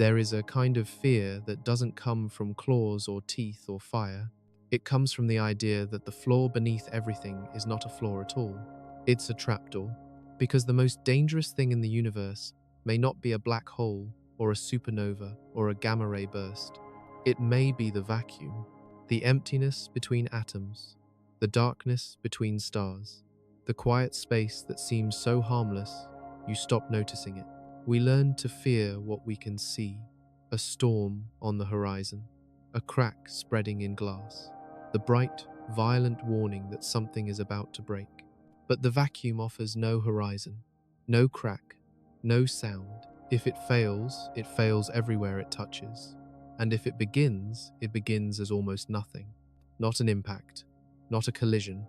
There is a kind of fear that doesn't come from claws or teeth or fire. It comes from the idea that the floor beneath everything is not a floor at all. It's a trapdoor. Because the most dangerous thing in the universe may not be a black hole or a supernova or a gamma ray burst. It may be the vacuum, the emptiness between atoms, the darkness between stars, the quiet space that seems so harmless you stop noticing it. We learn to fear what we can see, a storm on the horizon, a crack spreading in glass, the bright, violent warning that something is about to break. But the vacuum offers no horizon, no crack, no sound. If it fails everywhere it touches. And if it begins as almost nothing. Not an impact, not a collision,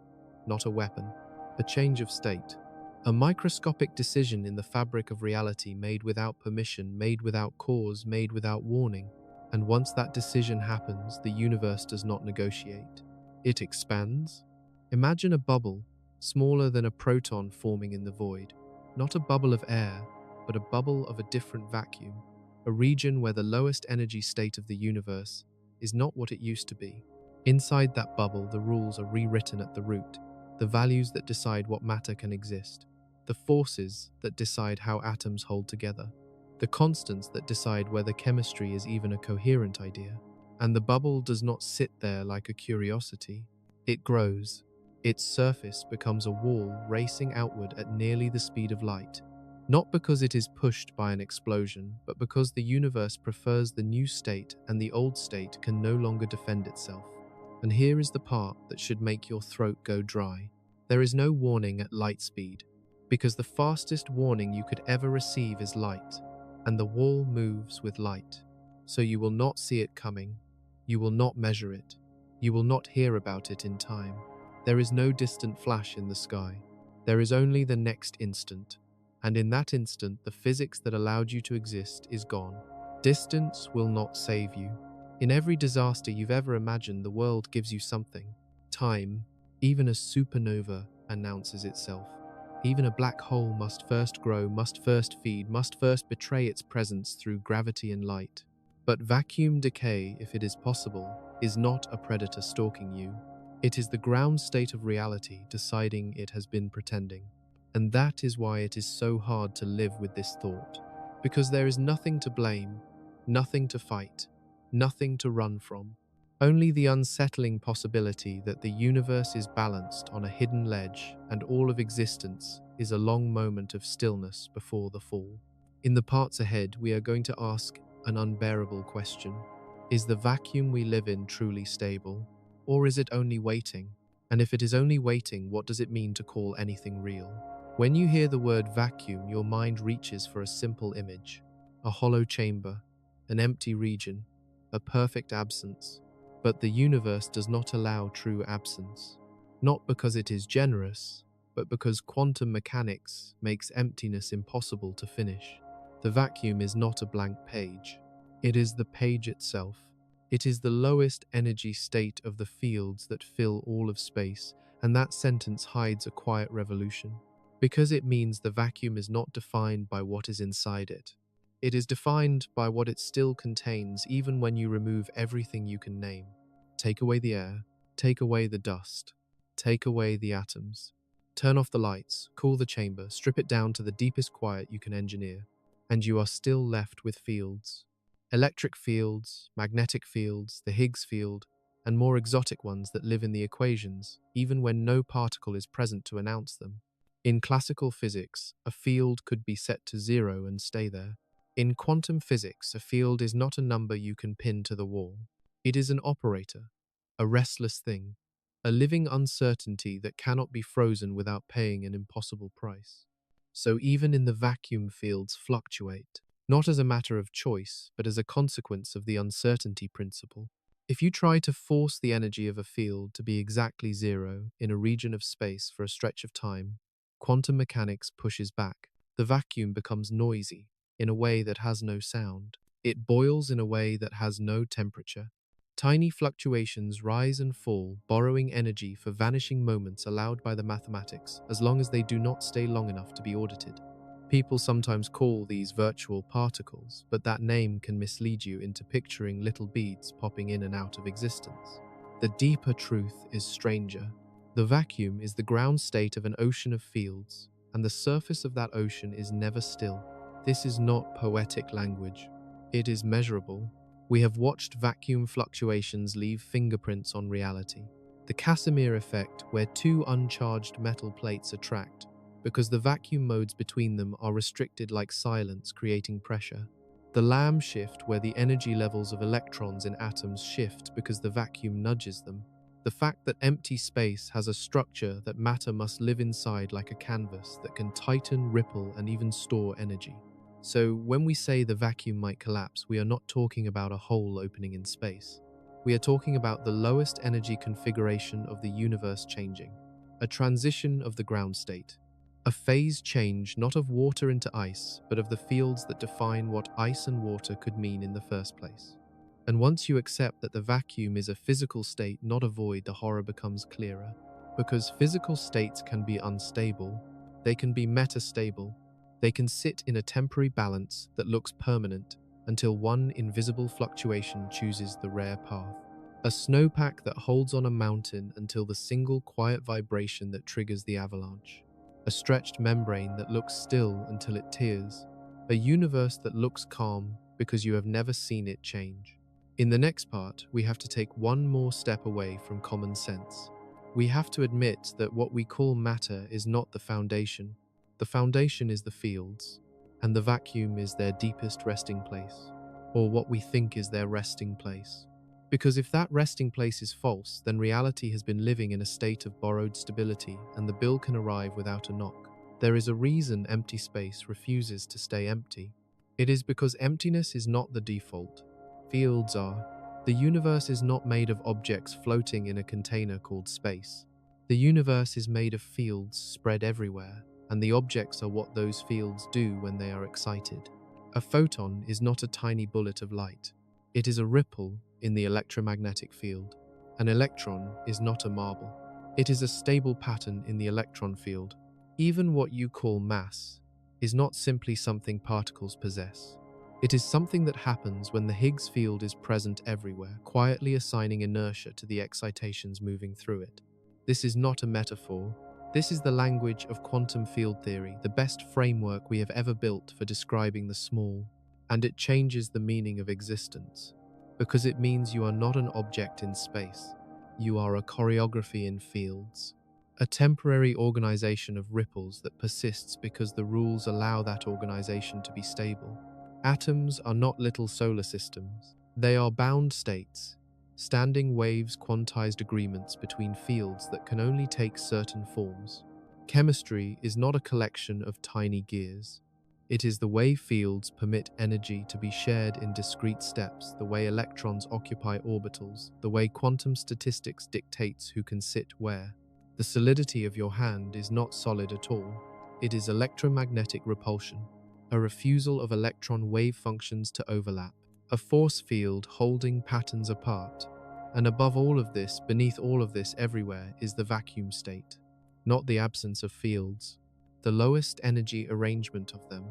not a weapon, a change of state. A microscopic decision in the fabric of reality made without permission, made without cause, made without warning. And once that decision happens, the universe does not negotiate. It expands. Imagine a bubble, smaller than a proton forming in the void. Not a bubble of air, but a bubble of a different vacuum. A region where the lowest energy state of the universe is not what it used to be. Inside that bubble, the rules are rewritten at the root. The values that decide what matter can exist. The forces that decide how atoms hold together. The constants that decide whether chemistry is even a coherent idea. And the bubble does not sit there like a curiosity. It grows. Its surface becomes a wall racing outward at nearly the speed of light. Not because it is pushed by an explosion, but because the universe prefers the new state and the old state can no longer defend itself. And here is the part that should make your throat go dry. There is no warning at light speed, because the fastest warning you could ever receive is light, and the wall moves with light. So you will not see it coming. You will not measure it. You will not hear about it in time. There is no distant flash in the sky. There is only the next instant. And in that instant, the physics that allowed you to exist is gone. Distance will not save you. In every disaster you've ever imagined, the world gives you something. Time, even a supernova, announces itself. Even a black hole must first grow, must first feed, must first betray its presence through gravity and light. But vacuum decay, if it is possible, is not a predator stalking you. It is the ground state of reality deciding it has been pretending. And that is why it is so hard to live with this thought. Because there is nothing to blame, nothing to fight, nothing to run from. Only the unsettling possibility that the universe is balanced on a hidden ledge and all of existence is a long moment of stillness before the fall. In the parts ahead, we are going to ask an unbearable question. Is the vacuum we live in truly stable? Or is it only waiting? And if it is only waiting, what does it mean to call anything real? When you hear the word vacuum, your mind reaches for a simple image. A hollow chamber, an empty region, a perfect absence. But the universe does not allow true absence. Not because it is generous, but because quantum mechanics makes emptiness impossible to finish. The vacuum is not a blank page. It is the page itself. It is the lowest energy state of the fields that fill all of space, and that sentence hides a quiet revolution. Because it means the vacuum is not defined by what is inside it. It is defined by what it still contains, even when you remove everything you can name. Take away the air, take away the dust, take away the atoms. Turn off the lights, cool the chamber, strip it down to the deepest quiet you can engineer, and you are still left with fields. Electric fields, magnetic fields, the Higgs field, and more exotic ones that live in the equations, even when no particle is present to announce them. In classical physics, a field could be set to 0 and stay there. In quantum physics, a field is not a number you can pin to the wall. It is an operator, a restless thing, a living uncertainty that cannot be frozen without paying an impossible price. So even in the vacuum, fields fluctuate, not as a matter of choice, but as a consequence of the uncertainty principle. If you try to force the energy of a field to be exactly 0 in a region of space for a stretch of time, quantum mechanics pushes back. The vacuum becomes noisy in a way that has no sound. It boils in a way that has no temperature. Tiny fluctuations rise and fall, borrowing energy for vanishing moments allowed by the mathematics, as long as they do not stay long enough to be audited. People sometimes call these virtual particles, but that name can mislead you into picturing little beads popping in and out of existence. The deeper truth is stranger. The vacuum is the ground state of an ocean of fields, and the surface of that ocean is never still. This is not poetic language. It is measurable. We have watched vacuum fluctuations leave fingerprints on reality. The Casimir effect, where two uncharged metal plates attract, because the vacuum modes between them are restricted like silence, creating pressure. The Lamb shift, where the energy levels of electrons in atoms shift because the vacuum nudges them. The fact that empty space has a structure that matter must live inside like a canvas that can tighten, ripple, and even store energy. So when we say the vacuum might collapse, we are not talking about a hole opening in space. We are talking about the lowest energy configuration of the universe changing, a transition of the ground state. A phase change not of water into ice, but of the fields that define what ice and water could mean in the first place. And once you accept that the vacuum is a physical state, not a void, the horror becomes clearer. Because physical states can be unstable, they can be metastable, they can sit in a temporary balance that looks permanent until one invisible fluctuation chooses the rare path. A snowpack that holds on a mountain until the single quiet vibration that triggers the avalanche. A stretched membrane that looks still until it tears. A universe that looks calm because you have never seen it change. In the next part, we have to take one more step away from common sense. We have to admit that what we call matter is not the foundation. The foundation is the fields, and the vacuum is their deepest resting place, or what we think is their resting place. Because if that resting place is false, then reality has been living in a state of borrowed stability, and the bill can arrive without a knock. There is a reason empty space refuses to stay empty. It is because emptiness is not the default. Fields are. The universe is not made of objects floating in a container called space. The universe is made of fields spread everywhere, and the objects are what those fields do when they are excited. A photon is not a tiny bullet of light. It is a ripple in the electromagnetic field. An electron is not a marble. It is a stable pattern in the electron field. Even what you call mass is not simply something particles possess. It is something that happens when the Higgs field is present everywhere, quietly assigning inertia to the excitations moving through it. This is not a metaphor. This is the language of quantum field theory, the best framework we have ever built for describing the small, and it changes the meaning of existence, because it means you are not an object in space. You are a choreography in fields, a temporary organization of ripples that persists because the rules allow that organization to be stable. Atoms are not little solar systems. They are bound states, standing waves, quantized agreements between fields that can only take certain forms. Chemistry is not a collection of tiny gears. It is the way fields permit energy to be shared in discrete steps, the way electrons occupy orbitals, the way quantum statistics dictates who can sit where. The solidity of your hand is not solid at all. It is electromagnetic repulsion, a refusal of electron wave functions to overlap, a force field holding patterns apart. And above all of this, beneath all of this, everywhere, is the vacuum state, not the absence of fields, the lowest energy arrangement of them.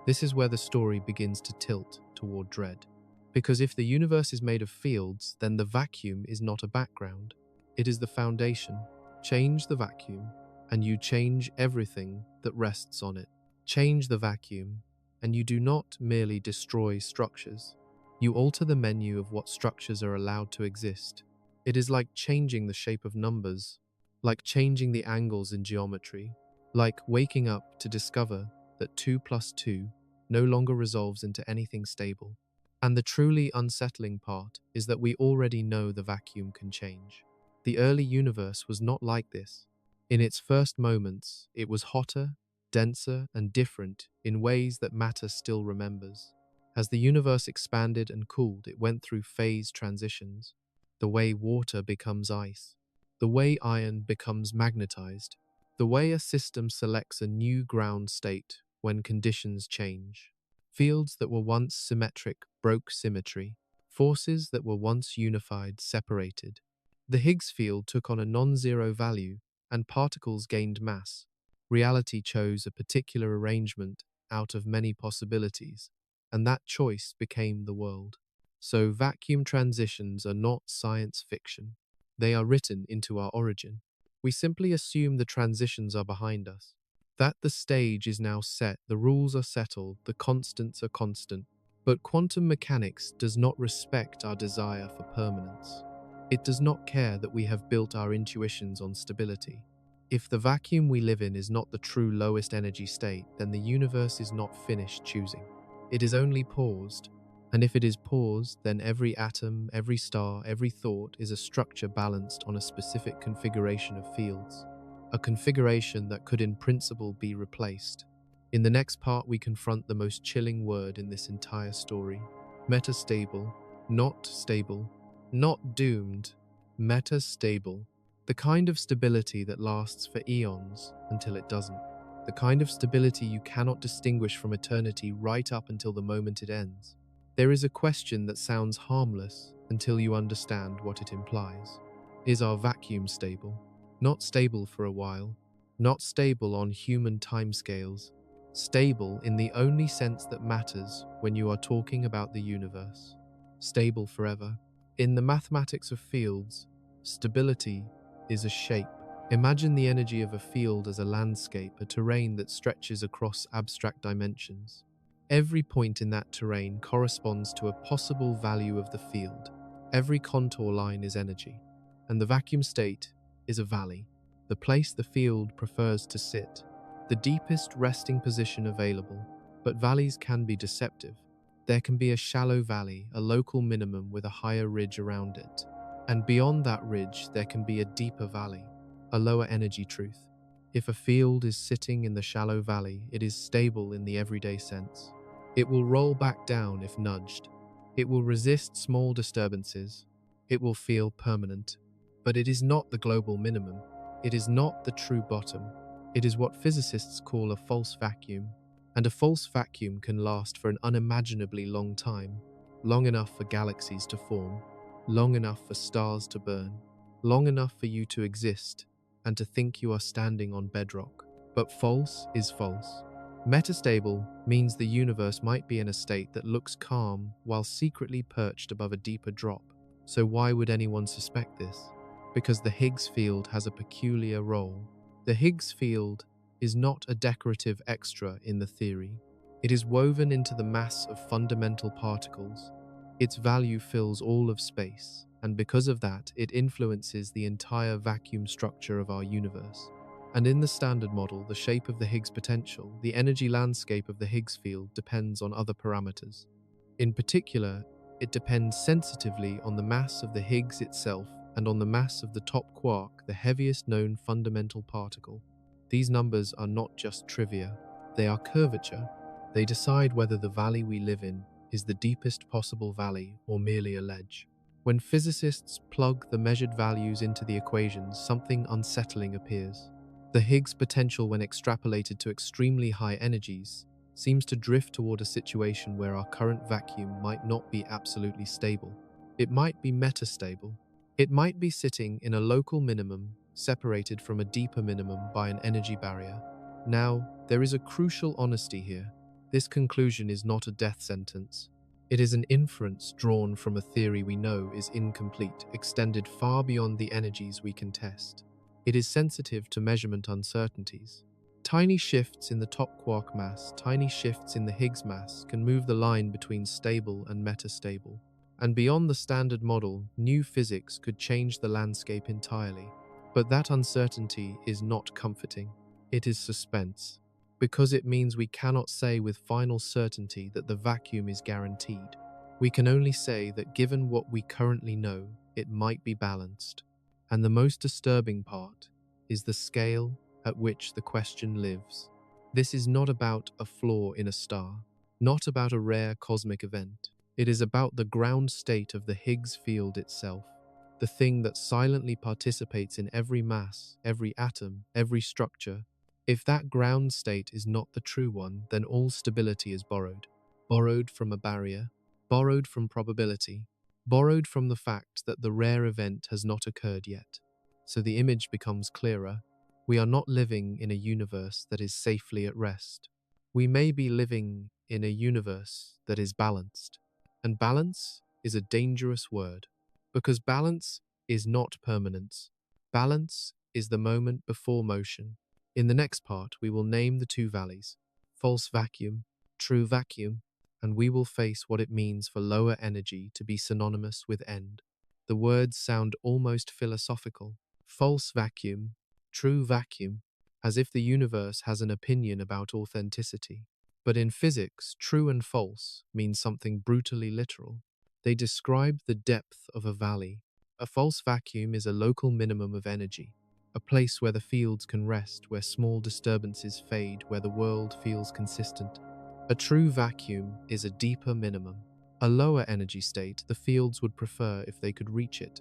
This is where the story begins to tilt toward dread. Because if the universe is made of fields, then the vacuum is not a background. It is the foundation. Change the vacuum, and you change everything that rests on it. Change the vacuum, and you do not merely destroy structures. You alter the menu of what structures are allowed to exist. It is like changing the shape of numbers, like changing the angles in geometry, like waking up to discover that 2 plus 2 no longer resolves into anything stable. And the truly unsettling part is that we already know the vacuum can change. The early universe was not like this. In its first moments, it was hotter, denser, and different in ways that matter still remembers. As the universe expanded and cooled, it went through phase transitions. The way water becomes ice, the way iron becomes magnetized, the way a system selects a new ground state when conditions change. Fields that were once symmetric broke symmetry. Forces that were once unified separated. The Higgs field took on a non-zero value, and particles gained mass. Reality chose a particular arrangement, out of many possibilities, and that choice became the world. So vacuum transitions are not science fiction. They are written into our origin. We simply assume the transitions are behind us, that the stage is now set, the rules are settled, the constants are constant. But quantum mechanics does not respect our desire for permanence. It does not care that we have built our intuitions on stability. If the vacuum we live in is not the true lowest energy state, then the universe is not finished choosing. It is only paused. And if it is paused, then every atom, every star, every thought is a structure balanced on a specific configuration of fields. A configuration that could in principle be replaced. In the next part, we confront the most chilling word in this entire story. Metastable, not stable, not doomed, metastable. The kind of stability that lasts for eons until it doesn't. The kind of stability you cannot distinguish from eternity right up until the moment it ends. There is a question that sounds harmless until you understand what it implies. Is our vacuum stable? Not stable for a while. Not stable on human timescales. Stable in the only sense that matters when you are talking about the universe. Stable forever. In the mathematics of fields, stability is a shape. Imagine the energy of a field as a landscape, a terrain that stretches across abstract dimensions. Every point in that terrain corresponds to a possible value of the field. Every contour line is energy, and the vacuum state is a valley, the place the field prefers to sit, the deepest resting position available. But valleys can be deceptive. There can be a shallow valley, a local minimum with a higher ridge around it. And beyond that ridge, there can be a deeper valley, a lower energy truth. If a field is sitting in the shallow valley, it is stable in the everyday sense. It will roll back down if nudged. It will resist small disturbances. It will feel permanent. But it is not the global minimum. It is not the true bottom. It is what physicists call a false vacuum. And a false vacuum can last for an unimaginably long time, long enough for galaxies to form, long enough for stars to burn, long enough for you to exist and to think you are standing on bedrock. But false is false. Metastable means the universe might be in a state that looks calm while secretly perched above a deeper drop. So why would anyone suspect this? Because the Higgs field has a peculiar role. The Higgs field is not a decorative extra in the theory. It is woven into the mass of fundamental particles. Its value fills all of space, and because of that, it influences the entire vacuum structure of our universe. And in the standard model, the shape of the Higgs potential, the energy landscape of the Higgs field depends on other parameters. In particular, it depends sensitively on the mass of the Higgs itself and on the mass of the top quark, the heaviest known fundamental particle. These numbers are not just trivia, they are curvature. They decide whether the valley we live in is the deepest possible valley or merely a ledge. When physicists plug the measured values into the equations, something unsettling appears. The Higgs potential, when extrapolated to extremely high energies, seems to drift toward a situation where our current vacuum might not be absolutely stable. It might be metastable. It might be sitting in a local minimum, separated from a deeper minimum by an energy barrier. Now, there is a crucial honesty here. This conclusion is not a death sentence. It is an inference drawn from a theory we know is incomplete, extended far beyond the energies we can test. It is sensitive to measurement uncertainties. Tiny shifts in the top quark mass, tiny shifts in the Higgs mass can move the line between stable and metastable. And beyond the standard model, new physics could change the landscape entirely. But that uncertainty is not comforting. It is suspense, because it means we cannot say with final certainty that the vacuum is guaranteed. We can only say that given what we currently know, it might be balanced. And the most disturbing part is the scale at which the question lives. This is not about a flaw in a star, not about a rare cosmic event. It is about the ground state of the Higgs field itself, the thing that silently participates in every mass, every atom, every structure. If that ground state is not the true one, then all stability is borrowed. Borrowed from a barrier, borrowed from probability, borrowed from the fact that the rare event has not occurred yet. So the image becomes clearer. We are not living in a universe that is safely at rest. We may be living in a universe that is balanced. And balance is a dangerous word because balance is not permanence. Balance is the moment before motion. In the next part, we will name the two valleys, false vacuum, true vacuum, and we will face what it means for lower energy to be synonymous with end. The words sound almost philosophical. False vacuum, true vacuum, as if the universe has an opinion about authenticity. But in physics, true and false mean something brutally literal. They describe the depth of a valley. A false vacuum is a local minimum of energy, a place where the fields can rest, where small disturbances fade, where the world feels consistent. A true vacuum is a deeper minimum, a lower energy state the fields would prefer if they could reach it.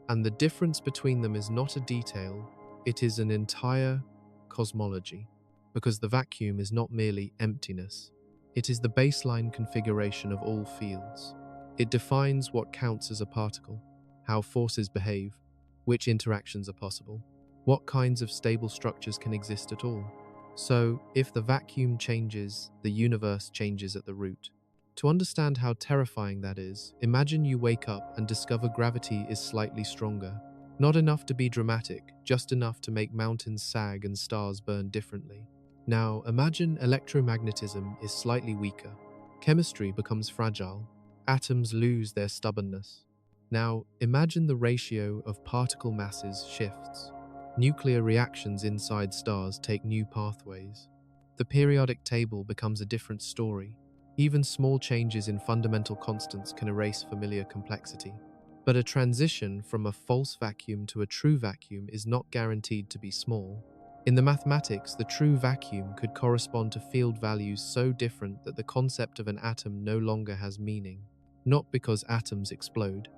And the difference between them is not a detail, it is an entire cosmology, because the vacuum is not merely emptiness. It is the baseline configuration of all fields. It defines what counts as a particle, how forces behave, which interactions are possible, what kinds of stable structures can exist at all. So, if the vacuum changes, the universe changes at the root. To understand how terrifying that is, imagine you wake up and discover gravity is slightly stronger. Not enough to be dramatic, just enough to make mountains sag and stars burn differently. Now, imagine electromagnetism is slightly weaker. Chemistry becomes fragile. Atoms lose their stubbornness. Now, imagine the ratio of particle masses shifts. Nuclear reactions inside stars take new pathways. The periodic table becomes a different story. Even small changes in fundamental constants can erase familiar complexity. But a transition from a false vacuum to a true vacuum is not guaranteed to be small. In the mathematics, the true vacuum could correspond to field values so different that the concept of an atom no longer has meaning. Not because atoms explode,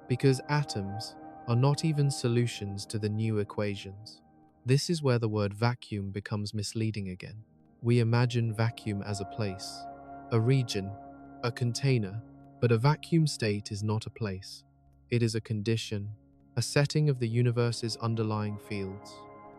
because atoms are not even solutions to the new equations. This is where the word vacuum becomes misleading again. We imagine vacuum as a place, a region, a container, but a vacuum state is not a place. It is a condition, a setting of the universe's underlying fields.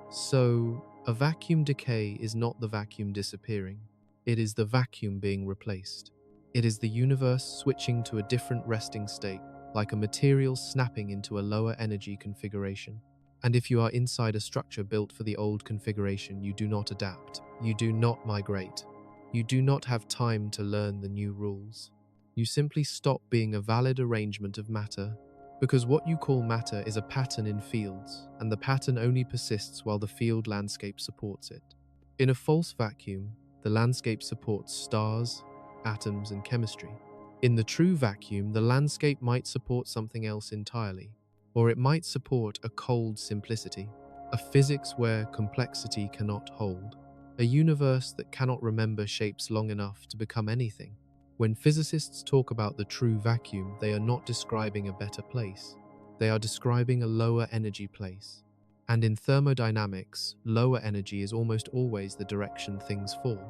So, a vacuum decay is not the vacuum disappearing. It is the vacuum being replaced. It is the universe switching to a different resting state, like a material snapping into a lower energy configuration. And if you are inside a structure built for the old configuration, you do not adapt. You do not migrate. You do not have time to learn the new rules. You simply stop being a valid arrangement of matter, because what you call matter is a pattern in fields, and the pattern only persists while the field landscape supports it. In a false vacuum, the landscape supports stars, atoms, and chemistry. In the true vacuum, the landscape might support something else entirely, or it might support a cold simplicity, a physics where complexity cannot hold, a universe that cannot remember shapes long enough to become anything. When physicists talk about the true vacuum, they are not describing a better place. They are describing a lower energy place. And in thermodynamics, lower energy is almost always the direction things fall.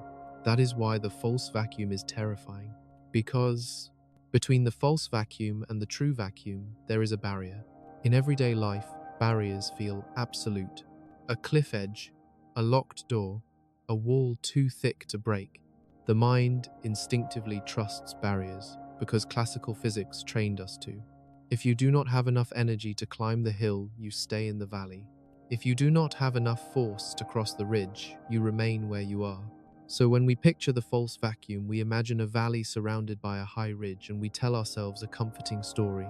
That is why the false vacuum is terrifying. Because between the false vacuum and the true vacuum, there is a barrier. In everyday life, barriers feel absolute. A cliff edge, a locked door, a wall too thick to break. The mind instinctively trusts barriers because classical physics trained us to. If you do not have enough energy to climb the hill, you stay in the valley. If you do not have enough force to cross the ridge, you remain where you are. So when we picture the false vacuum, we imagine a valley surrounded by a high ridge, and we tell ourselves a comforting story.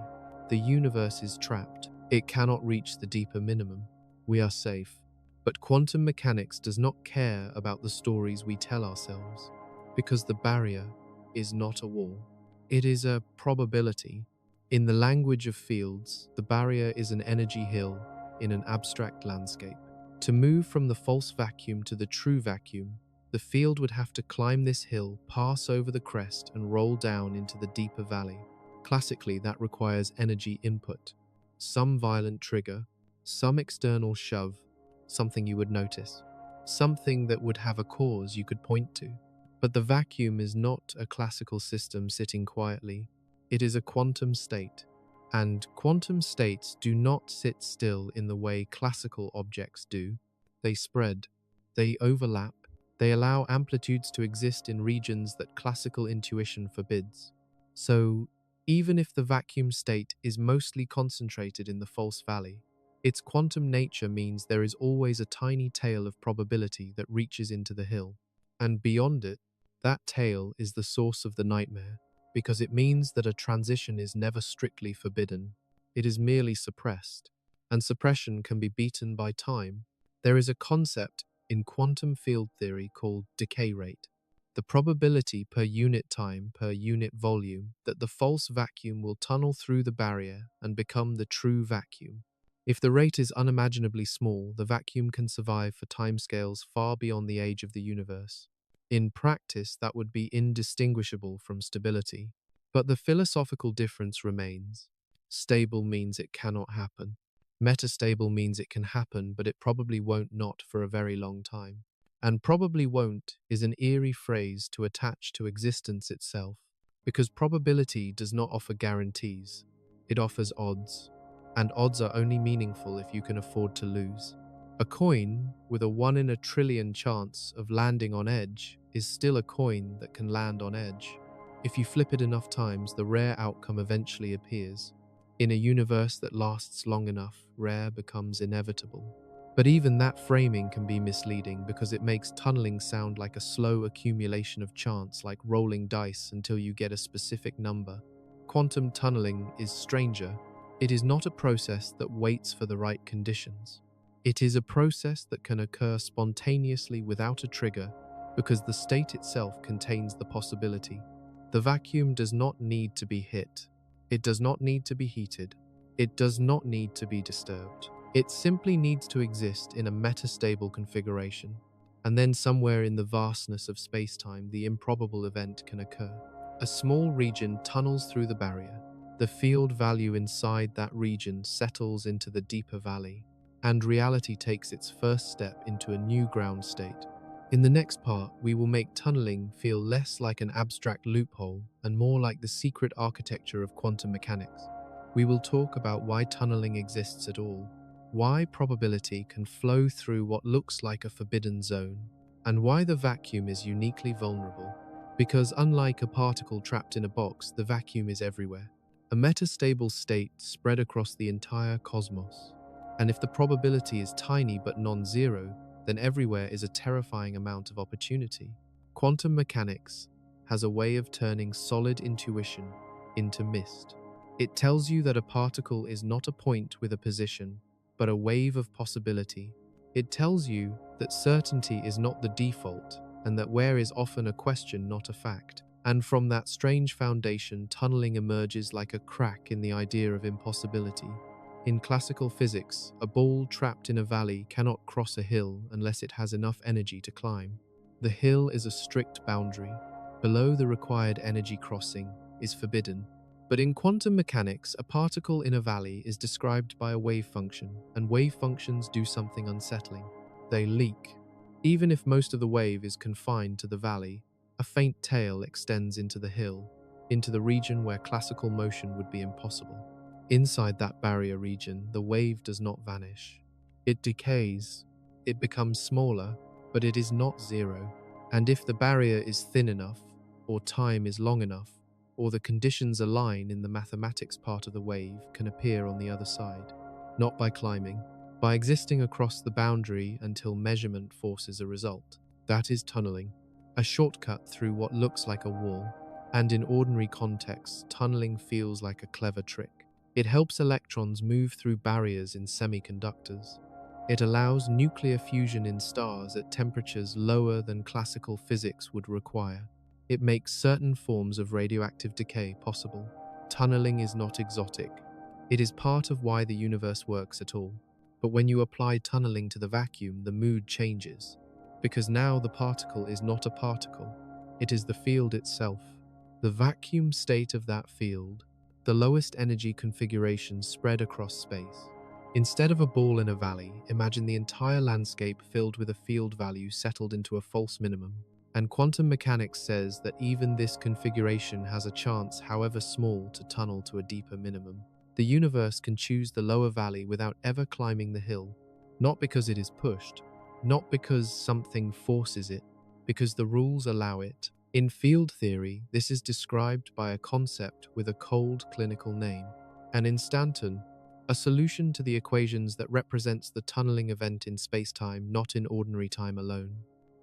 The universe is trapped. It cannot reach the deeper minimum. We are safe. But quantum mechanics does not care about the stories we tell ourselves, because the barrier is not a wall. It is a probability. In the language of fields, the barrier is an energy hill in an abstract landscape. To move from the false vacuum to the true vacuum, the field would have to climb this hill, pass over the crest, and roll down into the deeper valley. Classically, that requires energy input. Some violent trigger, some external shove, something you would notice. Something that would have a cause you could point to. But the vacuum is not a classical system sitting quietly. It is a quantum state. And quantum states do not sit still in the way classical objects do. They spread, they overlap, They allow amplitudes to exist in regions that classical intuition forbids. So, even if the vacuum state is mostly concentrated in the false valley, its quantum nature means there is always a tiny tail of probability that reaches into the hill. And beyond it, that tail is the source of the nightmare, because it means that a transition is never strictly forbidden. It is merely suppressed, and suppression can be beaten by time. There is a concept in quantum field theory called decay rate, the probability per unit time per unit volume that the false vacuum will tunnel through the barrier and become the true vacuum. If the rate is unimaginably small, the vacuum can survive for timescales far beyond the age of the universe. In practice, that would be indistinguishable from stability. But the philosophical difference remains. Stable means it cannot happen. Metastable means it can happen, but it probably won't not for a very long time. And probably won't is an eerie phrase to attach to existence itself, because probability does not offer guarantees. It offers odds. And odds are only meaningful if you can afford to lose. A coin with a 1 in a trillion chance of landing on edge is still a coin that can land on edge. If you flip it enough times, the rare outcome eventually appears. In a universe that lasts long enough, rare becomes inevitable. But even that framing can be misleading because it makes tunneling sound like a slow accumulation of chance, like rolling dice until you get a specific number. Quantum tunneling is stranger. It is not a process that waits for the right conditions. It is a process that can occur spontaneously without a trigger because the state itself contains the possibility. The vacuum does not need to be hit. It does not need to be heated. It does not need to be disturbed. It simply needs to exist in a metastable configuration. And then somewhere in the vastness of space-time, the improbable event can occur. A small region tunnels through the barrier. The field value inside that region settles into the deeper valley, and reality takes its first step into a new ground state. In the next part, we will make tunneling feel less like an abstract loophole and more like the secret architecture of quantum mechanics. We will talk about why tunneling exists at all, why probability can flow through what looks like a forbidden zone, and why the vacuum is uniquely vulnerable. Because unlike a particle trapped in a box, the vacuum is everywhere. A metastable state spread across the entire cosmos. And if the probability is tiny but non-zero, then everywhere is a terrifying amount of opportunity. Quantum mechanics has a way of turning solid intuition into mist. It tells you that a particle is not a point with a position, but a wave of possibility. It tells you that certainty is not the default, and that where is often a question, not a fact. And from that strange foundation, tunneling emerges like a crack in the idea of impossibility. In classical physics, a ball trapped in a valley cannot cross a hill unless it has enough energy to climb. The hill is a strict boundary. Below the required energy, crossing is forbidden. But in quantum mechanics, a particle in a valley is described by a wave function, and wave functions do something unsettling. They leak. Even if most of the wave is confined to the valley, a faint tail extends into the hill, into the region where classical motion would be impossible. Inside that barrier region, the wave does not vanish. It decays. It becomes smaller, but it is not zero. And if the barrier is thin enough, or time is long enough, or the conditions align in the mathematics part of the wave, can appear on the other side. Not by climbing, by existing across the boundary until measurement forces a result. That is tunneling, a shortcut through what looks like a wall. And in ordinary contexts, tunneling feels like a clever trick. It helps electrons move through barriers in semiconductors. It allows nuclear fusion in stars at temperatures lower than classical physics would require. It makes certain forms of radioactive decay possible. Tunneling is not exotic. It is part of why the universe works at all. But when you apply tunneling to the vacuum, the mood changes. Because now the particle is not a particle. It is the field itself. The vacuum state of that field, the lowest energy configuration spread across space. Instead of a ball in a valley, imagine the entire landscape filled with a field value settled into a false minimum. And quantum mechanics says that even this configuration has a chance, however small, to tunnel to a deeper minimum. The universe can choose the lower valley without ever climbing the hill, not because it is pushed, not because something forces it, because the rules allow it. In field theory, this is described by a concept with a cold clinical name, an instanton, a solution to the equations that represents the tunneling event in spacetime, not in ordinary time alone.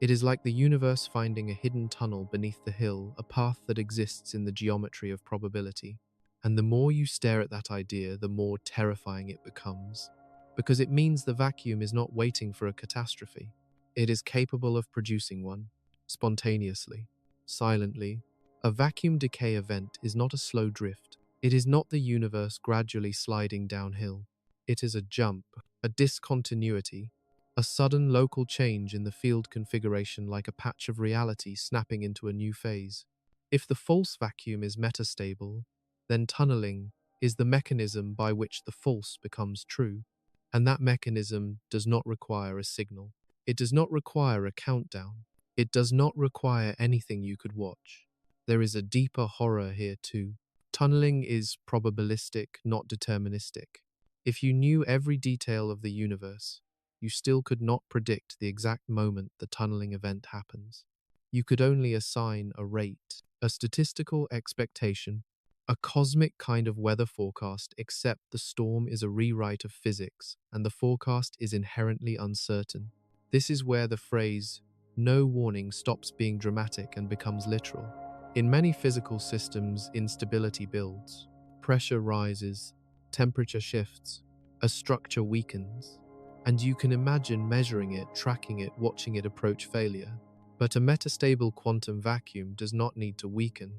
It is like the universe finding a hidden tunnel beneath the hill, a path that exists in the geometry of probability. And the more you stare at that idea, the more terrifying it becomes, because it means the vacuum is not waiting for a catastrophe. It is capable of producing one, spontaneously, silently. A vacuum decay event is not a slow drift. It is not the universe gradually sliding downhill. It is a jump, a discontinuity, a sudden local change in the field configuration, like a patch of reality snapping into a new phase. If the false vacuum is metastable, then tunneling is the mechanism by which the false becomes true, and that mechanism does not require a signal. It does not require a countdown. It does not require anything you could watch. There is a deeper horror here too. Tunneling is probabilistic, not deterministic. If you knew every detail of the universe, you still could not predict the exact moment the tunneling event happens. You could only assign a rate, a statistical expectation, a cosmic kind of weather forecast, except the storm is a rewrite of physics and the forecast is inherently uncertain. This is where the phrase, "no warning," stops being dramatic and becomes literal. In many physical systems, instability builds. Pressure rises, temperature shifts, a structure weakens, and you can imagine measuring it, tracking it, watching it approach failure. But a metastable quantum vacuum does not need to weaken.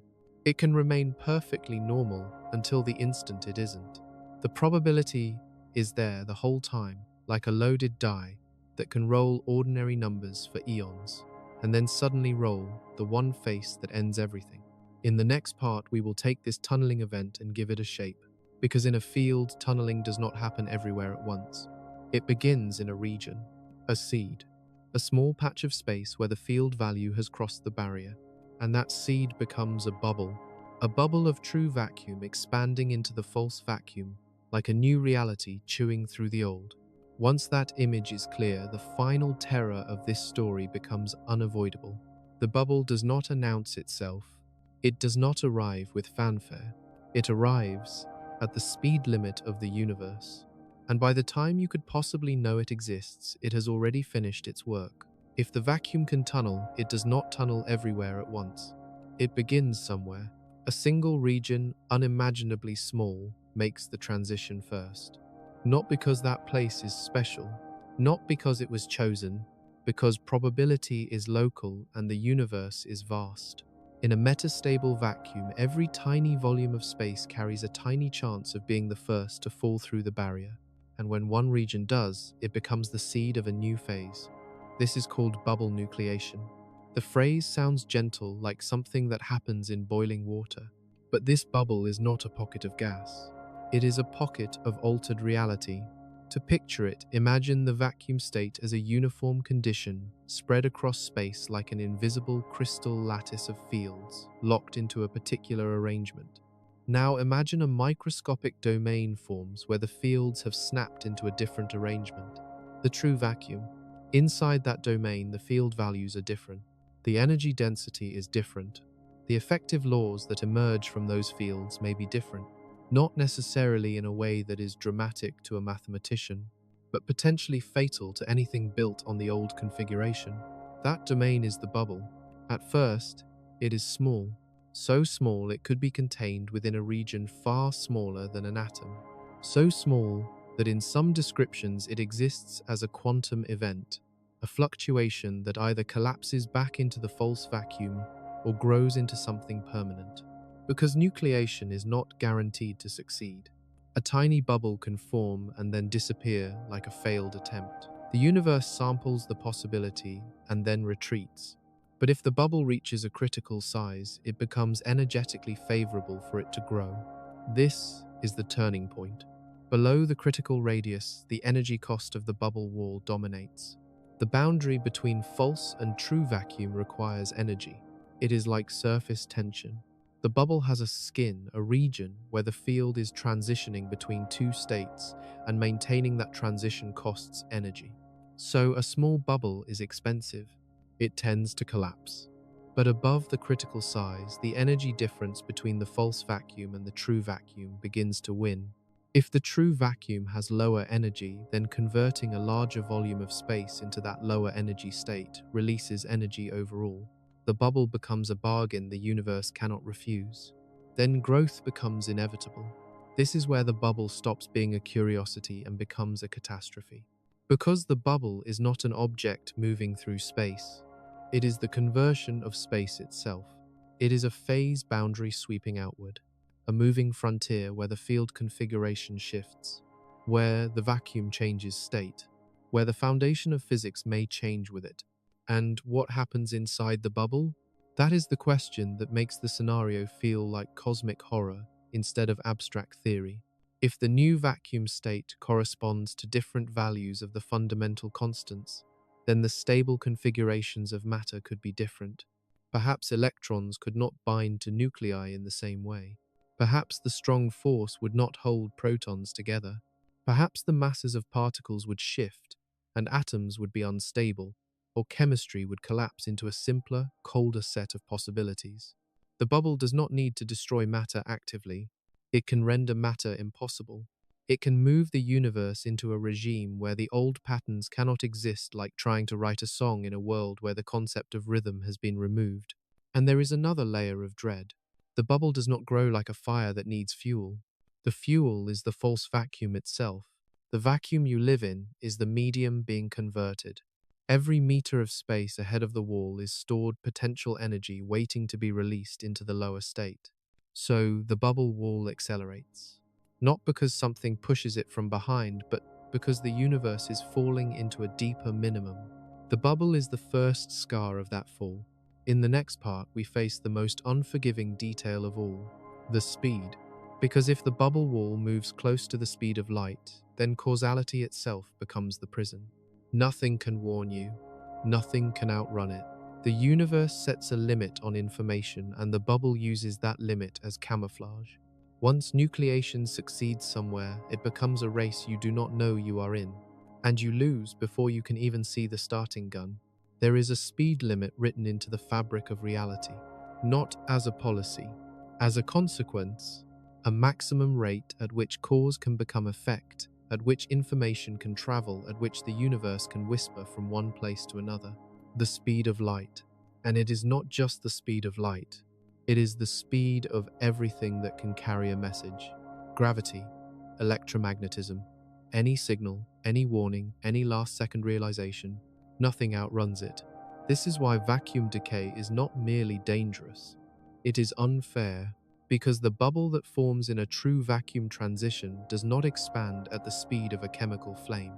It can remain perfectly normal until the instant it isn't. The probability is there the whole time, like a loaded die that can roll ordinary numbers for eons, and then suddenly roll the one face that ends everything. In the next part, we will take this tunneling event and give it a shape, because in a field, tunneling does not happen everywhere at once. It begins in a region, a seed, a small patch of space where the field value has crossed the barrier, and that seed becomes a bubble of true vacuum expanding into the false vacuum, like a new reality chewing through the old. Once that image is clear, the final terror of this story becomes unavoidable. The bubble does not announce itself. It does not arrive with fanfare. It arrives at the speed limit of the universe. And by the time you could possibly know it exists, it has already finished its work. If the vacuum can tunnel, it does not tunnel everywhere at once. It begins somewhere. A single region, unimaginably small, makes the transition first. Not because that place is special, not because it was chosen, because probability is local and the universe is vast. In a metastable vacuum, every tiny volume of space carries a tiny chance of being the first to fall through the barrier. And when one region does, it becomes the seed of a new phase. This is called bubble nucleation. The phrase sounds gentle, like something that happens in boiling water. But this bubble is not a pocket of gas. It is a pocket of altered reality. To picture it, imagine the vacuum state as a uniform condition spread across space like an invisible crystal lattice of fields, locked into a particular arrangement. Now imagine a microscopic domain forms where the fields have snapped into a different arrangement. The true vacuum. Inside that domain, the field values are different. The energy density is different. The effective laws that emerge from those fields may be different, not necessarily in a way that is dramatic to a mathematician, but potentially fatal to anything built on the old configuration. That domain is the bubble. At first, it is small, so small it could be contained within a region far smaller than an atom, so small that in some descriptions it exists as a quantum event, a fluctuation that either collapses back into the false vacuum or grows into something permanent. Because nucleation is not guaranteed to succeed. A tiny bubble can form and then disappear like a failed attempt. The universe samples the possibility and then retreats. But if the bubble reaches a critical size, it becomes energetically favorable for it to grow. This is the turning point. Below the critical radius, the energy cost of the bubble wall dominates. The boundary between false and true vacuum requires energy. It is like surface tension. The bubble has a skin, a region where the field is transitioning between two states, and maintaining that transition costs energy. So a small bubble is expensive. it tends to collapse. But above the critical size, the energy difference between the false vacuum and the true vacuum begins to win. If the true vacuum has lower energy, then converting a larger volume of space into that lower energy state releases energy overall. The bubble becomes a bargain the universe cannot refuse. Then growth becomes inevitable. This is where the bubble stops being a curiosity and becomes a catastrophe. Because the bubble is not an object moving through space, it is the conversion of space itself. It is a phase boundary sweeping outward, a moving frontier where the field configuration shifts, where the vacuum changes state, where the foundation of physics may change with it. And what happens inside the bubble? That is the question that makes the scenario feel like cosmic horror instead of abstract theory. If the new vacuum state corresponds to different values of the fundamental constants, then the stable configurations of matter could be different. Perhaps electrons could not bind to nuclei in the same way. Perhaps the strong force would not hold protons together. Perhaps the masses of particles would shift, and atoms would be unstable, or chemistry would collapse into a simpler, colder set of possibilities. The bubble does not need to destroy matter actively. It can render matter impossible. It can move the universe into a regime where the old patterns cannot exist, like trying to write a song in a world where the concept of rhythm has been removed. And there is another layer of dread. The bubble does not grow like a fire that needs fuel. The fuel is the false vacuum itself. The vacuum you live in is the medium being converted. Every meter of space ahead of the wall is stored potential energy waiting to be released into the lower state. So the bubble wall accelerates. Not because something pushes it from behind, but because the universe is falling into a deeper minimum. The bubble is the first scar of that fall. In the next part, we face the most unforgiving detail of all, the speed. Because if the bubble wall moves close to the speed of light, then causality itself becomes the prison. Nothing can warn you. Nothing can outrun it. The universe sets a limit on information, and the bubble uses that limit as camouflage. Once nucleation succeeds somewhere, it becomes a race you do not know you are in, and you lose before you can even see the starting gun. There is a speed limit written into the fabric of reality, not as a policy. As a consequence, a maximum rate at which cause can become effect, at which information can travel, at which the universe can whisper from one place to another. The speed of light. And it is not just the speed of light. It is the speed of everything that can carry a message. Gravity, electromagnetism, any signal, any warning, any last-second realization, nothing outruns it. This is why vacuum decay is not merely dangerous. It is unfair, because the bubble that forms in a true vacuum transition does not expand at the speed of a chemical flame.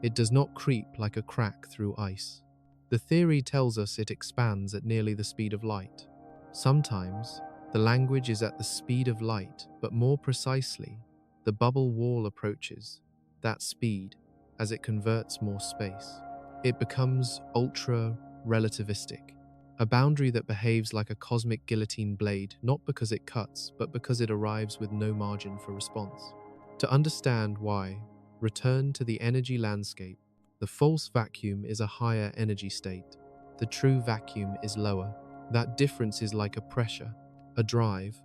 It does not creep like a crack through ice. The theory tells us it expands at nearly the speed of light. Sometimes, the language is at the speed of light, but more precisely, the bubble wall approaches that speed as it converts more space. It becomes ultra-relativistic, a boundary that behaves like a cosmic guillotine blade, not because it cuts, but because it arrives with no margin for response. To understand why, return to the energy landscape. The false vacuum is a higher energy state. The true vacuum is lower. That difference is like a pressure, a drive.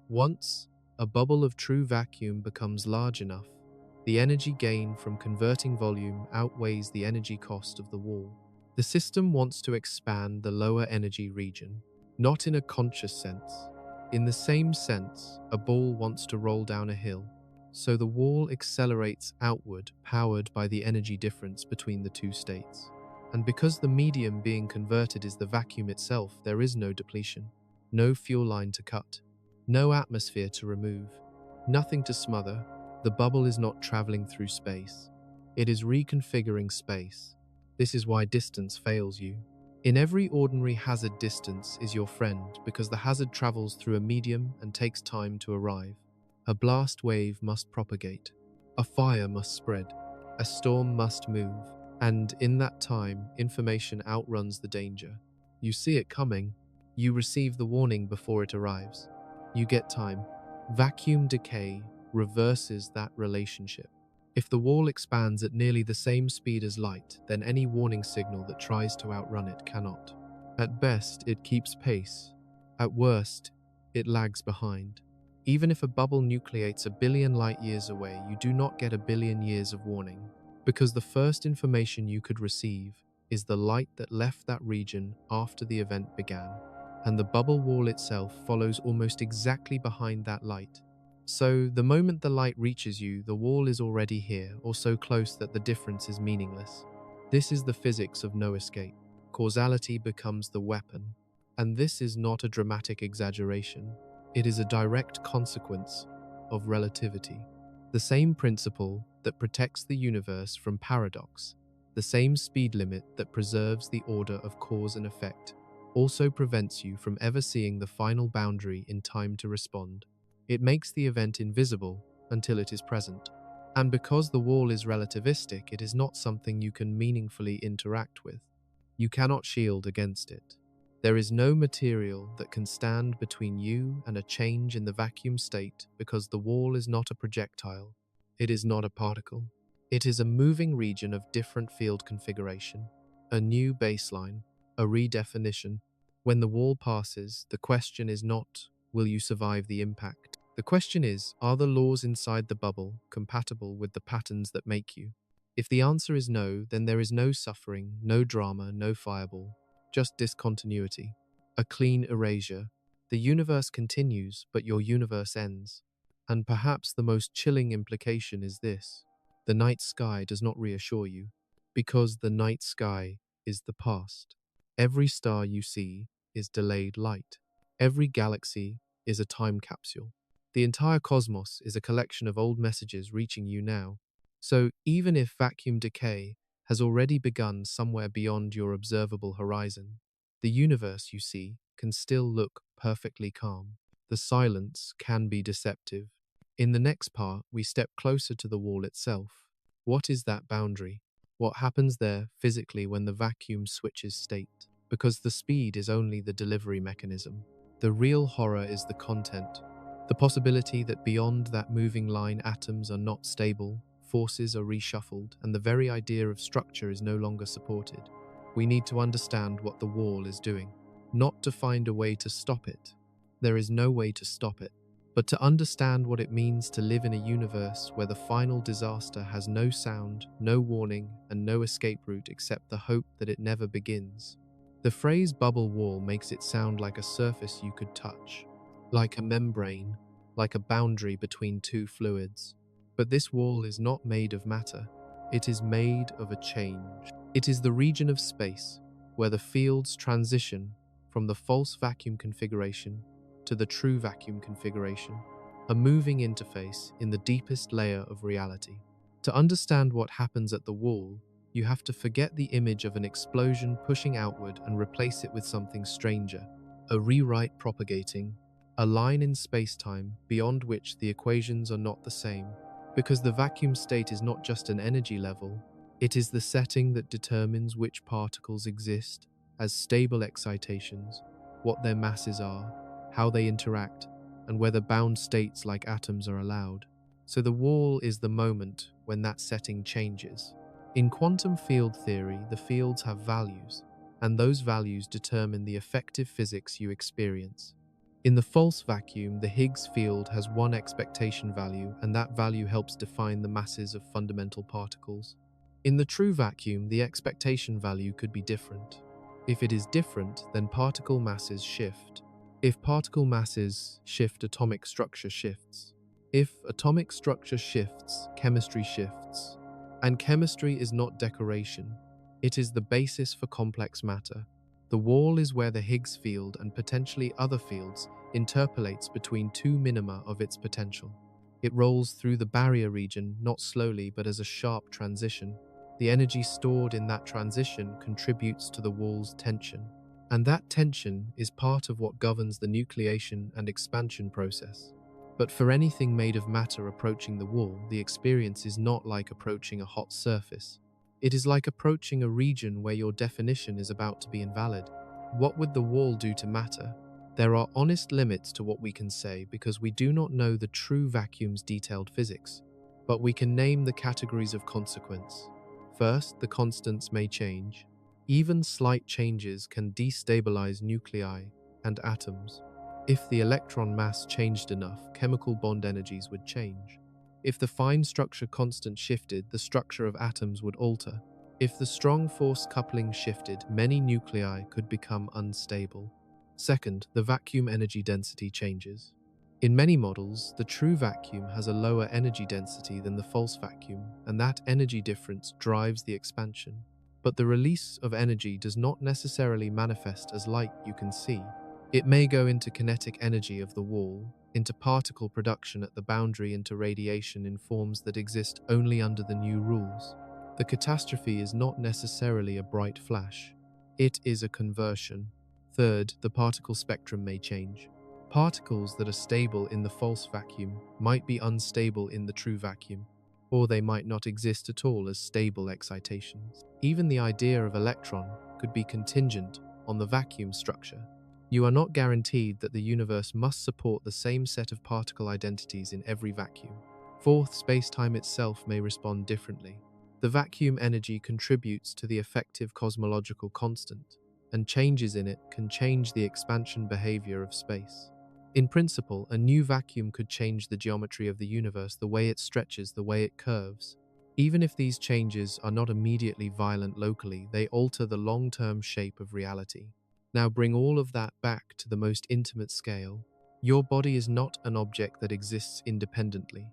Once a bubble of true vacuum becomes large enough, the energy gain from converting volume outweighs the energy cost of the wall. The system wants to expand the lower energy region, not in a conscious sense. In the same sense, a ball wants to roll down a hill. So the wall accelerates outward, powered by the energy difference between the two states. And because the medium being converted is the vacuum itself, there is no depletion, no fuel line to cut, no atmosphere to remove, nothing to smother. The bubble is not traveling through space. It is reconfiguring space. This is why distance fails you. In every ordinary hazard, distance is your friend because the hazard travels through a medium and takes time to arrive. A blast wave must propagate. A fire must spread. A storm must move. And in that time, information outruns the danger. You see it coming. You receive the warning before it arrives. You get time. Vacuum decay reverses that relationship. If the wall expands at nearly the same speed as light, then any warning signal that tries to outrun it cannot. At best, it keeps pace. At worst, it lags behind. Even if a bubble nucleates a billion light years away, you do not get a billion years of warning, because the first information you could receive is the light that left that region after the event began, and the bubble wall itself follows almost exactly behind that light. So, the moment the light reaches you, the wall is already here, or so close that the difference is meaningless. This is the physics of no escape. Causality becomes the weapon, and this is not a dramatic exaggeration. It is a direct consequence of relativity. The same principle that protects the universe from paradox, the same speed limit that preserves the order of cause and effect, also prevents you from ever seeing the final boundary in time to respond. It makes the event invisible until it is present. And because the wall is relativistic, it is not something you can meaningfully interact with. You cannot shield against it. There is no material that can stand between you and a change in the vacuum state, because the wall is not a projectile. It is not a particle. It is a moving region of different field configuration, a new baseline, a redefinition. When the wall passes, the question is not, will you survive the impact? The question is, are the laws inside the bubble compatible with the patterns that make you? If the answer is no, then there is no suffering, no drama, no fireball, just discontinuity, a clean erasure. The universe continues, but your universe ends. And perhaps the most chilling implication is this: the night sky does not reassure you, because the night sky is the past. Every star you see is delayed light. Every galaxy is a time capsule. The entire cosmos is a collection of old messages reaching you now. So even if vacuum decay has already begun somewhere beyond your observable horizon, the universe you see can still look perfectly calm. The silence can be deceptive. In the next part, we step closer to the wall itself. What is that boundary? What happens there physically when the vacuum switches state? Because the speed is only the delivery mechanism. The real horror is the content. The possibility that beyond that moving line, atoms are not stable, forces are reshuffled, and the very idea of structure is no longer supported. We need to understand what the wall is doing, not to find a way to stop it. There is no way to stop it, but to understand what it means to live in a universe where the final disaster has no sound, no warning, and no escape route except the hope that it never begins. The phrase bubble wall makes it sound like a surface you could touch, like a membrane, like a boundary between two fluids. But this wall is not made of matter. It is made of a change. It is the region of space where the fields transition from the false vacuum configuration to the true vacuum configuration, a moving interface in the deepest layer of reality. To understand what happens at the wall, you have to forget the image of an explosion pushing outward and replace it with something stranger, a rewrite propagating, a line in space-time beyond which the equations are not the same, because the vacuum state is not just an energy level, it is the setting that determines which particles exist as stable excitations, what their masses are, how they interact, and whether bound states like atoms are allowed. So the wall is the moment when that setting changes. In quantum field theory, the fields have values, and those values determine the effective physics you experience. In the false vacuum, the Higgs field has one expectation value, and that value helps define the masses of fundamental particles. In the true vacuum, the expectation value could be different. If it is different, then particle masses shift. If particle masses shift, atomic structure shifts. If atomic structure shifts, chemistry shifts. And chemistry is not decoration. It is the basis for complex matter. The wall is where the Higgs field and potentially other fields interpolates between two minima of its potential. It rolls through the barrier region, not slowly but as a sharp transition. The energy stored in that transition contributes to the wall's tension. And that tension is part of what governs the nucleation and expansion process. But for anything made of matter approaching the wall, the experience is not like approaching a hot surface. It is like approaching a region where your definition is about to be invalid. What would the wall do to matter? There are honest limits to what we can say because we do not know the true vacuum's detailed physics, but we can name the categories of consequence. First, the constants may change. Even slight changes can destabilize nuclei and atoms. If the electron mass changed enough, chemical bond energies would change. If the fine structure constant shifted, the structure of atoms would alter. If the strong force coupling shifted, many nuclei could become unstable. Second, the vacuum energy density changes. In many models, the true vacuum has a lower energy density than the false vacuum, and that energy difference drives the expansion. But the release of energy does not necessarily manifest as light you can see. It may go into kinetic energy of the wall, into particle production at the boundary, into radiation in forms that exist only under the new rules. The catastrophe is not necessarily a bright flash. It is a conversion. Third, the particle spectrum may change. Particles that are stable in the false vacuum might be unstable in the true vacuum, or they might not exist at all as stable excitations. Even the idea of electron could be contingent on the vacuum structure. You are not guaranteed that the universe must support the same set of particle identities in every vacuum. Fourth, space-time itself may respond differently. The vacuum energy contributes to the effective cosmological constant, and changes in it can change the expansion behavior of space. In principle, a new vacuum could change the geometry of the universe, the way it stretches, the way it curves. Even if these changes are not immediately violent locally, they alter the long-term shape of reality. Now bring all of that back to the most intimate scale. Your body is not an object that exists independently.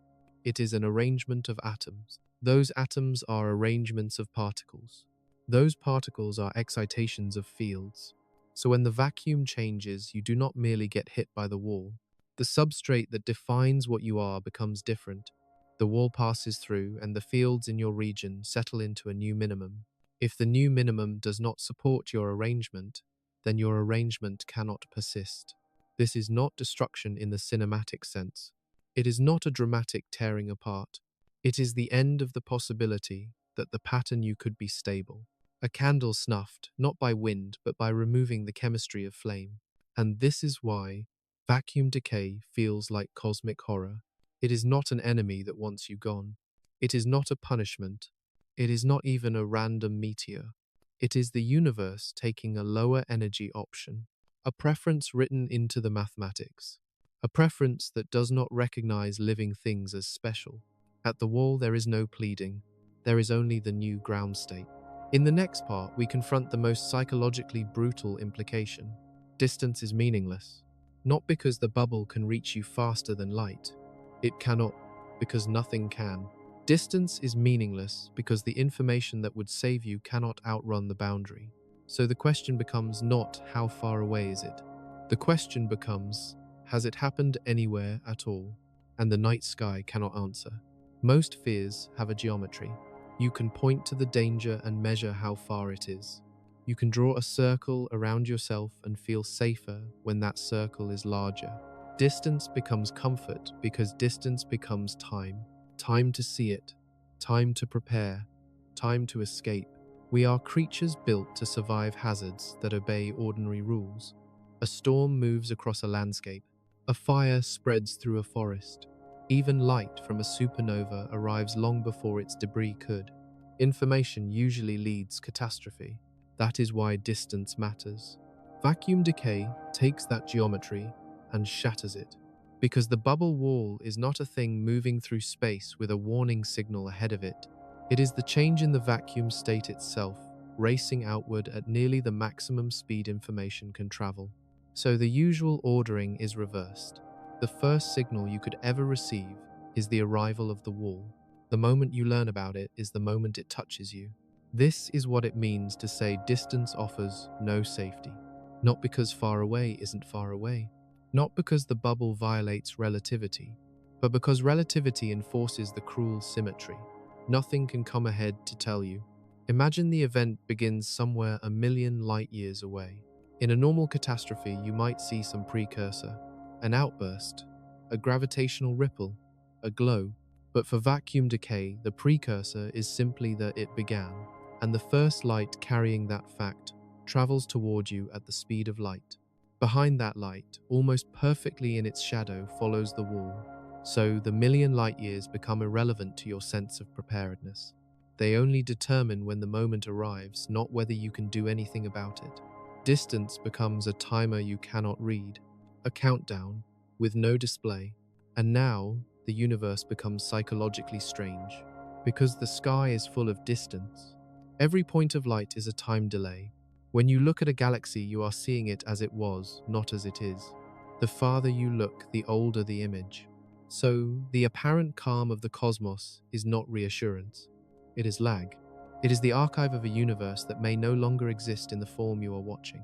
It is an arrangement of atoms. Those atoms are arrangements of particles. Those particles are excitations of fields. So when the vacuum changes, you do not merely get hit by the wall. The substrate that defines what you are becomes different. The wall passes through, and the fields in your region settle into a new minimum. If the new minimum does not support your arrangement, then your arrangement cannot persist. This is not destruction in the cinematic sense. It is not a dramatic tearing apart. It is the end of the possibility that the pattern you could be stable. A candle snuffed, not by wind, but by removing the chemistry of flame. And this is why vacuum decay feels like cosmic horror. It is not an enemy that wants you gone. It is not a punishment. It is not even a random meteor. It is the universe taking a lower energy option, a preference written into the mathematics, a preference that does not recognize living things as special. At the wall, there is no pleading. There is only the new ground state. In the next part, we confront the most psychologically brutal implication. Distance is meaningless. Not because the bubble can reach you faster than light. It cannot, because nothing can. Distance is meaningless because the information that would save you cannot outrun the boundary. So the question becomes not how far away is it? The question becomes, has it happened anywhere at all? And the night sky cannot answer. Most fears have a geometry. You can point to the danger and measure how far it is. You can draw a circle around yourself and feel safer when that circle is larger. Distance becomes comfort because distance becomes time. Time to see it, time to prepare, time to escape. We are creatures built to survive hazards that obey ordinary rules. A storm moves across a landscape. A fire spreads through a forest. Even light from a supernova arrives long before its debris could. Information usually leads catastrophe. That is why distance matters. Vacuum decay takes that geometry and shatters it. Because the bubble wall is not a thing moving through space with a warning signal ahead of it. It is the change in the vacuum state itself, racing outward at nearly the maximum speed information can travel. So the usual ordering is reversed. The first signal you could ever receive is the arrival of the wall. The moment you learn about it is the moment it touches you. This is what it means to say distance offers no safety. Not because far away isn't far away. Not because the bubble violates relativity, but because relativity enforces the cruel symmetry. Nothing can come ahead to tell you. Imagine the event begins somewhere a million light years away. In a normal catastrophe, you might see some precursor, an outburst, a gravitational ripple, a glow. But for vacuum decay, the precursor is simply that it began, and the first light carrying that fact travels toward you at the speed of light. Behind that light, almost perfectly in its shadow, follows the wall. So the million light years become irrelevant to your sense of preparedness. They only determine when the moment arrives, not whether you can do anything about it. Distance becomes a timer you cannot read, a countdown with no display. And now, the universe becomes psychologically strange. Because the sky is full of distance, every point of light is a time delay. When you look at a galaxy, you are seeing it as it was, not as it is. The farther you look, the older the image. So, the apparent calm of the cosmos is not reassurance. It is lag. It is the archive of a universe that may no longer exist in the form you are watching.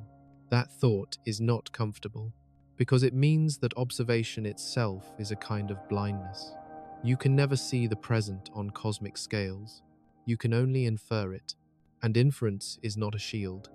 That thought is not comfortable, because it means that observation itself is a kind of blindness. You can never see the present on cosmic scales. You can only infer it, and inference is not a shield.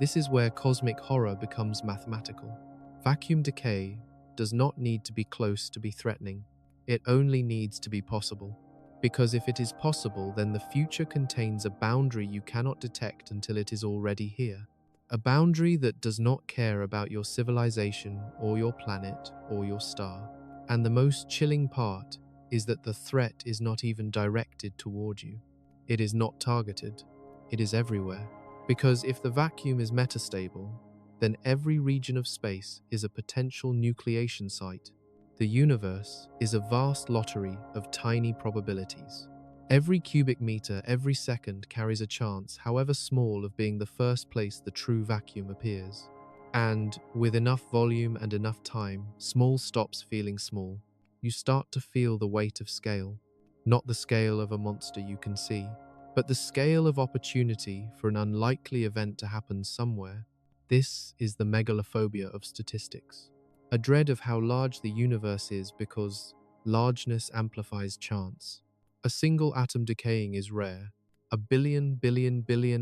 This is where cosmic horror becomes mathematical. Vacuum decay does not need to be close to be threatening. It only needs to be possible. Because if it is possible, then the future contains a boundary you cannot detect until it is already here. A boundary that does not care about your civilization or your planet or your star. And the most chilling part is that the threat is not even directed toward you. It is not targeted. It is everywhere. Because if the vacuum is metastable, then every region of space is a potential nucleation site. The universe is a vast lottery of tiny probabilities. Every cubic meter, every second carries a chance, however small, of being the first place the true vacuum appears. And with enough volume and enough time, small stops feeling small. You start to feel the weight of scale. Not the scale of a monster you can see, but the scale of opportunity for an unlikely event to happen somewhere. This is the megalophobia of statistics. A dread of how large the universe is because largeness amplifies chance. A single atom decaying is rare. A billion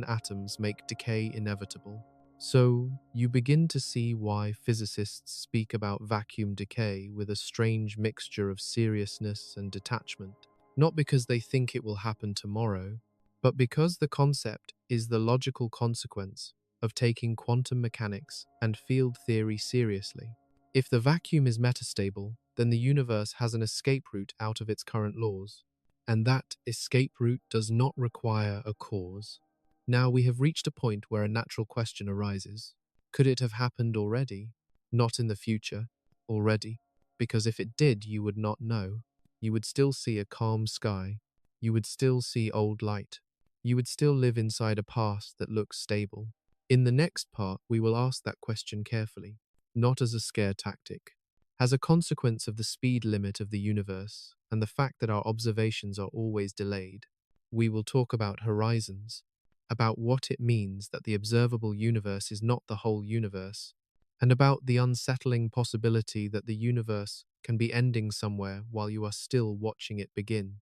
atoms make decay inevitable. So, you begin to see why physicists speak about vacuum decay with a strange mixture of seriousness and detachment. Not because they think it will happen tomorrow, but because the concept is the logical consequence of taking quantum mechanics and field theory seriously. If the vacuum is metastable, then the universe has an escape route out of its current laws, and that escape route does not require a cause. Now we have reached a point where a natural question arises. Could it have happened already? Not in the future, already, because if it did, you would not know. You would still see a calm sky. You would still see old light. You would still live inside a past that looks stable. In the next part, we will ask that question carefully. Not as a scare tactic, as a consequence of the speed limit of the universe and the fact that our observations are always delayed. We will talk about horizons, about what it means that the observable universe is not the whole universe, and about the unsettling possibility that the universe can be ending somewhere while you are still watching it begin.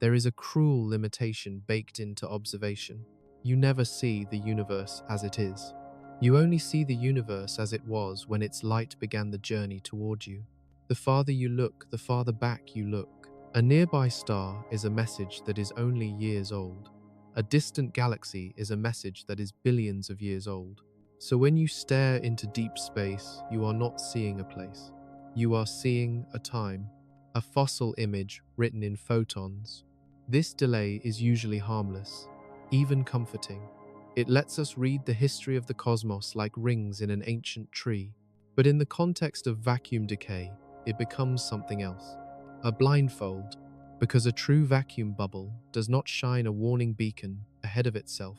There is a cruel limitation baked into observation. You never see the universe as it is. You only see the universe as it was when its light began the journey toward you. The farther you look, the farther back you look. A nearby star is a message that is only years old. A distant galaxy is a message that is billions of years old. So when you stare into deep space, you are not seeing a place. You are seeing a time, a fossil image written in photons. This delay is usually harmless, even comforting. It lets us read the history of the cosmos like rings in an ancient tree. But in the context of vacuum decay, it becomes something else. A blindfold, because a true vacuum bubble does not shine a warning beacon ahead of itself.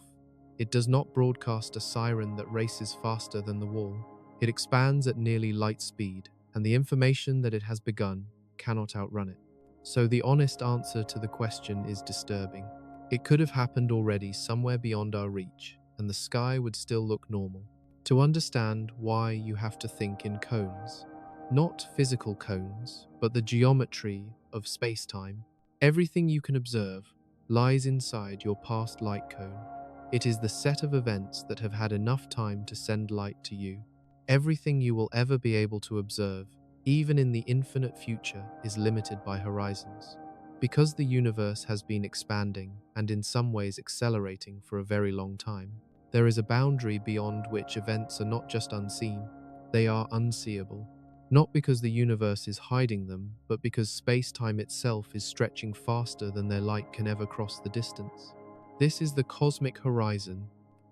It does not broadcast a siren that races faster than the wall. It expands at nearly light speed, and the information that it has begun cannot outrun it. So the honest answer to the question is disturbing. It could have happened already somewhere beyond our reach, and the sky would still look normal. To understand why, you have to think in cones. Not physical cones, but the geometry of space-time. Everything you can observe lies inside your past light cone. It is the set of events that have had enough time to send light to you. Everything you will ever be able to observe, even in the infinite future, is limited by horizons. Because the universe has been expanding, and in some ways accelerating for a very long time, there is a boundary beyond which events are not just unseen, they are unseeable. Not because the universe is hiding them, but because space-time itself is stretching faster than their light can ever cross the distance. This is the cosmic horizon,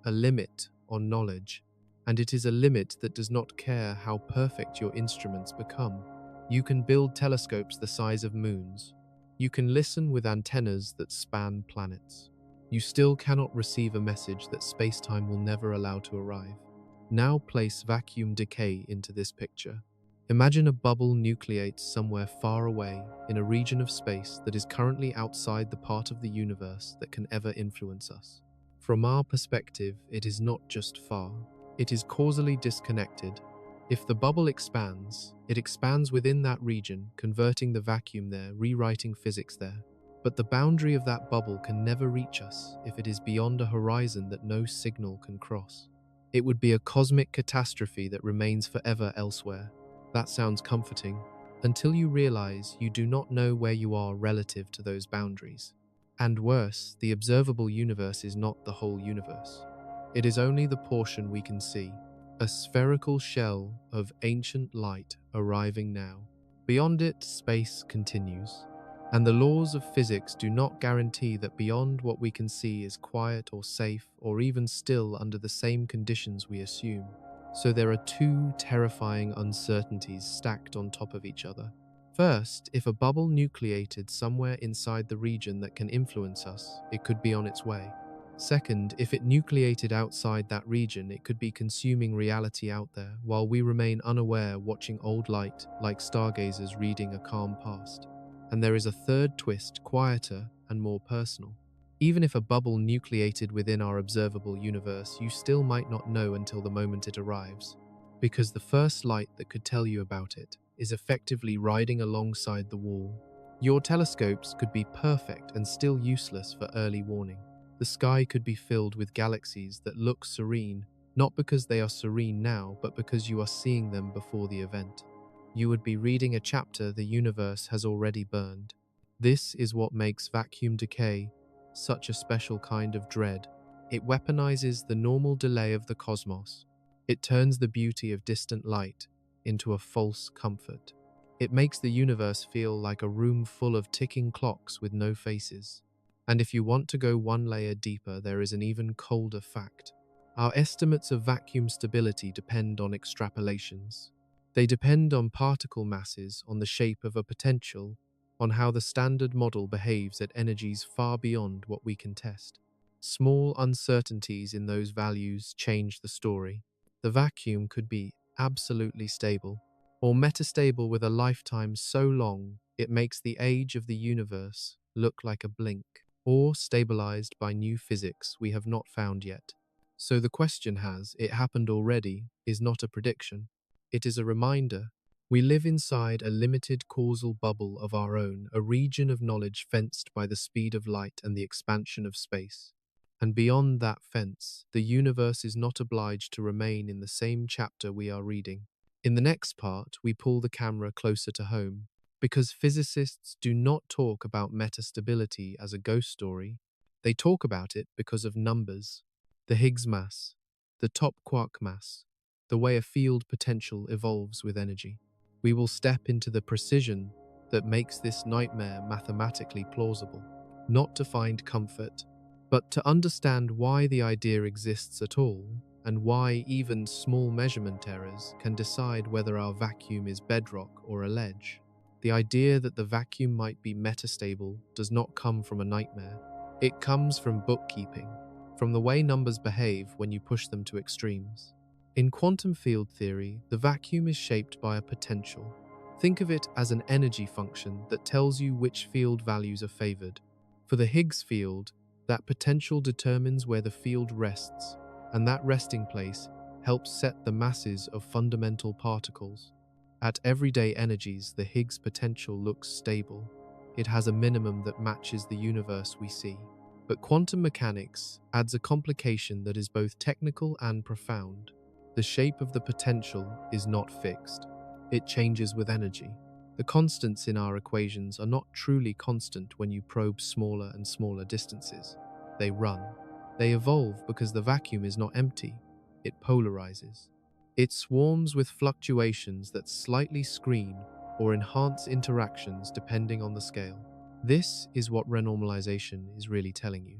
a limit on knowledge, and it is a limit that does not care how perfect your instruments become. You can build telescopes the size of moons. You can listen with antennas that span planets. You still cannot receive a message that space-time will never allow to arrive. Now place vacuum decay into this picture. Imagine a bubble nucleates somewhere far away in a region of space that is currently outside the part of the universe that can ever influence us. From our perspective, it is not just far, it is causally disconnected. If the bubble expands, it expands within that region, converting the vacuum there, rewriting physics there. But the boundary of that bubble can never reach us if it is beyond a horizon that no signal can cross. It would be a cosmic catastrophe that remains forever elsewhere. That sounds comforting, until you realize you do not know where you are relative to those boundaries. And worse, the observable universe is not the whole universe. It is only the portion we can see, a spherical shell of ancient light arriving now. Beyond it, space continues. And the laws of physics do not guarantee that beyond what we can see is quiet or safe or even still under the same conditions we assume. So there are two terrifying uncertainties stacked on top of each other. First, if a bubble nucleated somewhere inside the region that can influence us, it could be on its way. Second, if it nucleated outside that region, it could be consuming reality out there, while we remain unaware, watching old light like stargazers reading a calm past. And there is a third twist, quieter and more personal. Even if a bubble nucleated within our observable universe, you still might not know until the moment it arrives, because the first light that could tell you about it is effectively riding alongside the wall. Your telescopes could be perfect and still useless for early warning. The sky could be filled with galaxies that look serene, not because they are serene now, but because you are seeing them before the event. You would be reading a chapter the universe has already burned. This is what makes vacuum decay such a special kind of dread. It weaponizes the normal delay of the cosmos. It turns the beauty of distant light into a false comfort. It makes the universe feel like a room full of ticking clocks with no faces. And if you want to go one layer deeper, there is an even colder fact. Our estimates of vacuum stability depend on extrapolations. They depend on particle masses, on the shape of a potential, on how the standard model behaves at energies far beyond what we can test. Small uncertainties in those values change the story. The vacuum could be absolutely stable, or metastable with a lifetime so long it makes the age of the universe look like a blink, or stabilized by new physics we have not found yet. So the question it happened already, is not a prediction. It is a reminder. We live inside a limited causal bubble of our own, a region of knowledge fenced by the speed of light and the expansion of space. And beyond that fence, the universe is not obliged to remain in the same chapter we are reading. In the next part, we pull the camera closer to home, because physicists do not talk about metastability as a ghost story. They talk about it because of numbers, the Higgs mass, the top quark mass, the way a field potential evolves with energy. We will step into the precision that makes this nightmare mathematically plausible, not to find comfort, but to understand why the idea exists at all, and why even small measurement errors can decide whether our vacuum is bedrock or a ledge. The idea that the vacuum might be metastable does not come from a nightmare. It comes from bookkeeping, from the way numbers behave when you push them to extremes. In quantum field theory, the vacuum is shaped by a potential. Think of it as an energy function that tells you which field values are favored. For the Higgs field, that potential determines where the field rests, and that resting place helps set the masses of fundamental particles. At everyday energies, the Higgs potential looks stable. It has a minimum that matches the universe we see. But quantum mechanics adds a complication that is both technical and profound. The shape of the potential is not fixed. It changes with energy. The constants in our equations are not truly constant when you probe smaller and smaller distances. They run. They evolve because the vacuum is not empty. It polarizes. It swarms with fluctuations that slightly screen or enhance interactions depending on the scale. This is what renormalization is really telling you.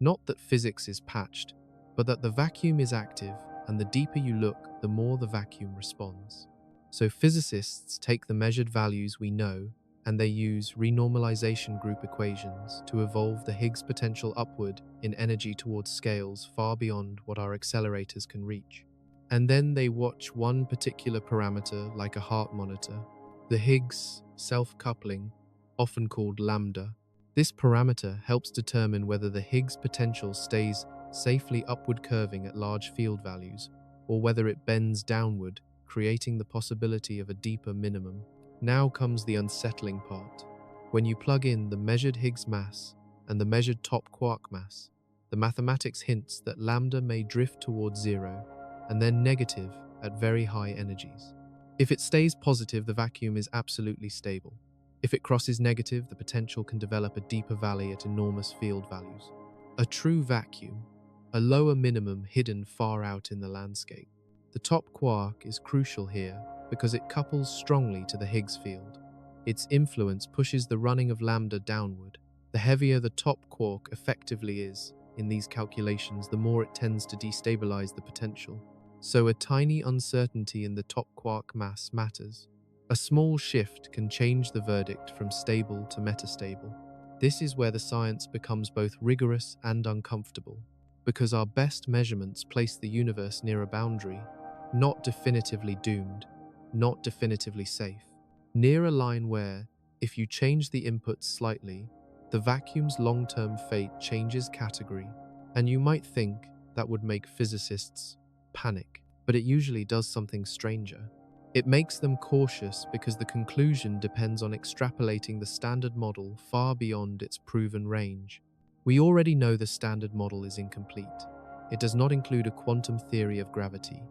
Not that physics is patched, but that the vacuum is active, and the deeper you look, the more the vacuum responds. So physicists take the measured values we know, and they use renormalization group equations to evolve the Higgs potential upward in energy towards scales far beyond what our accelerators can reach. And then they watch one particular parameter like a heart monitor, the Higgs self-coupling, often called lambda. This parameter helps determine whether the Higgs potential stays safely upward curving at large field values, or whether it bends downward, creating the possibility of a deeper minimum. Now comes the unsettling part. When you plug in the measured Higgs mass and the measured top quark mass, the mathematics hints that lambda may drift towards zero and then negative at very high energies. If it stays positive, the vacuum is absolutely stable. If it crosses negative, the potential can develop a deeper valley at enormous field values. A true vacuum, a lower minimum hidden far out in the landscape. The top quark is crucial here because it couples strongly to the Higgs field. Its influence pushes the running of lambda downward. The heavier the top quark effectively is in these calculations, the more it tends to destabilize the potential. So a tiny uncertainty in the top quark mass matters. A small shift can change the verdict from stable to metastable. This is where the science becomes both rigorous and uncomfortable, because our best measurements place the universe near a boundary, not definitively doomed, not definitively safe, near a line where, if you change the inputs slightly, the vacuum's long-term fate changes category, and you might think that would make physicists panic, but it usually does something stranger. It makes them cautious because the conclusion depends on extrapolating the standard model far beyond its proven range. We already know the standard model is incomplete. It does not include a quantum theory of gravity.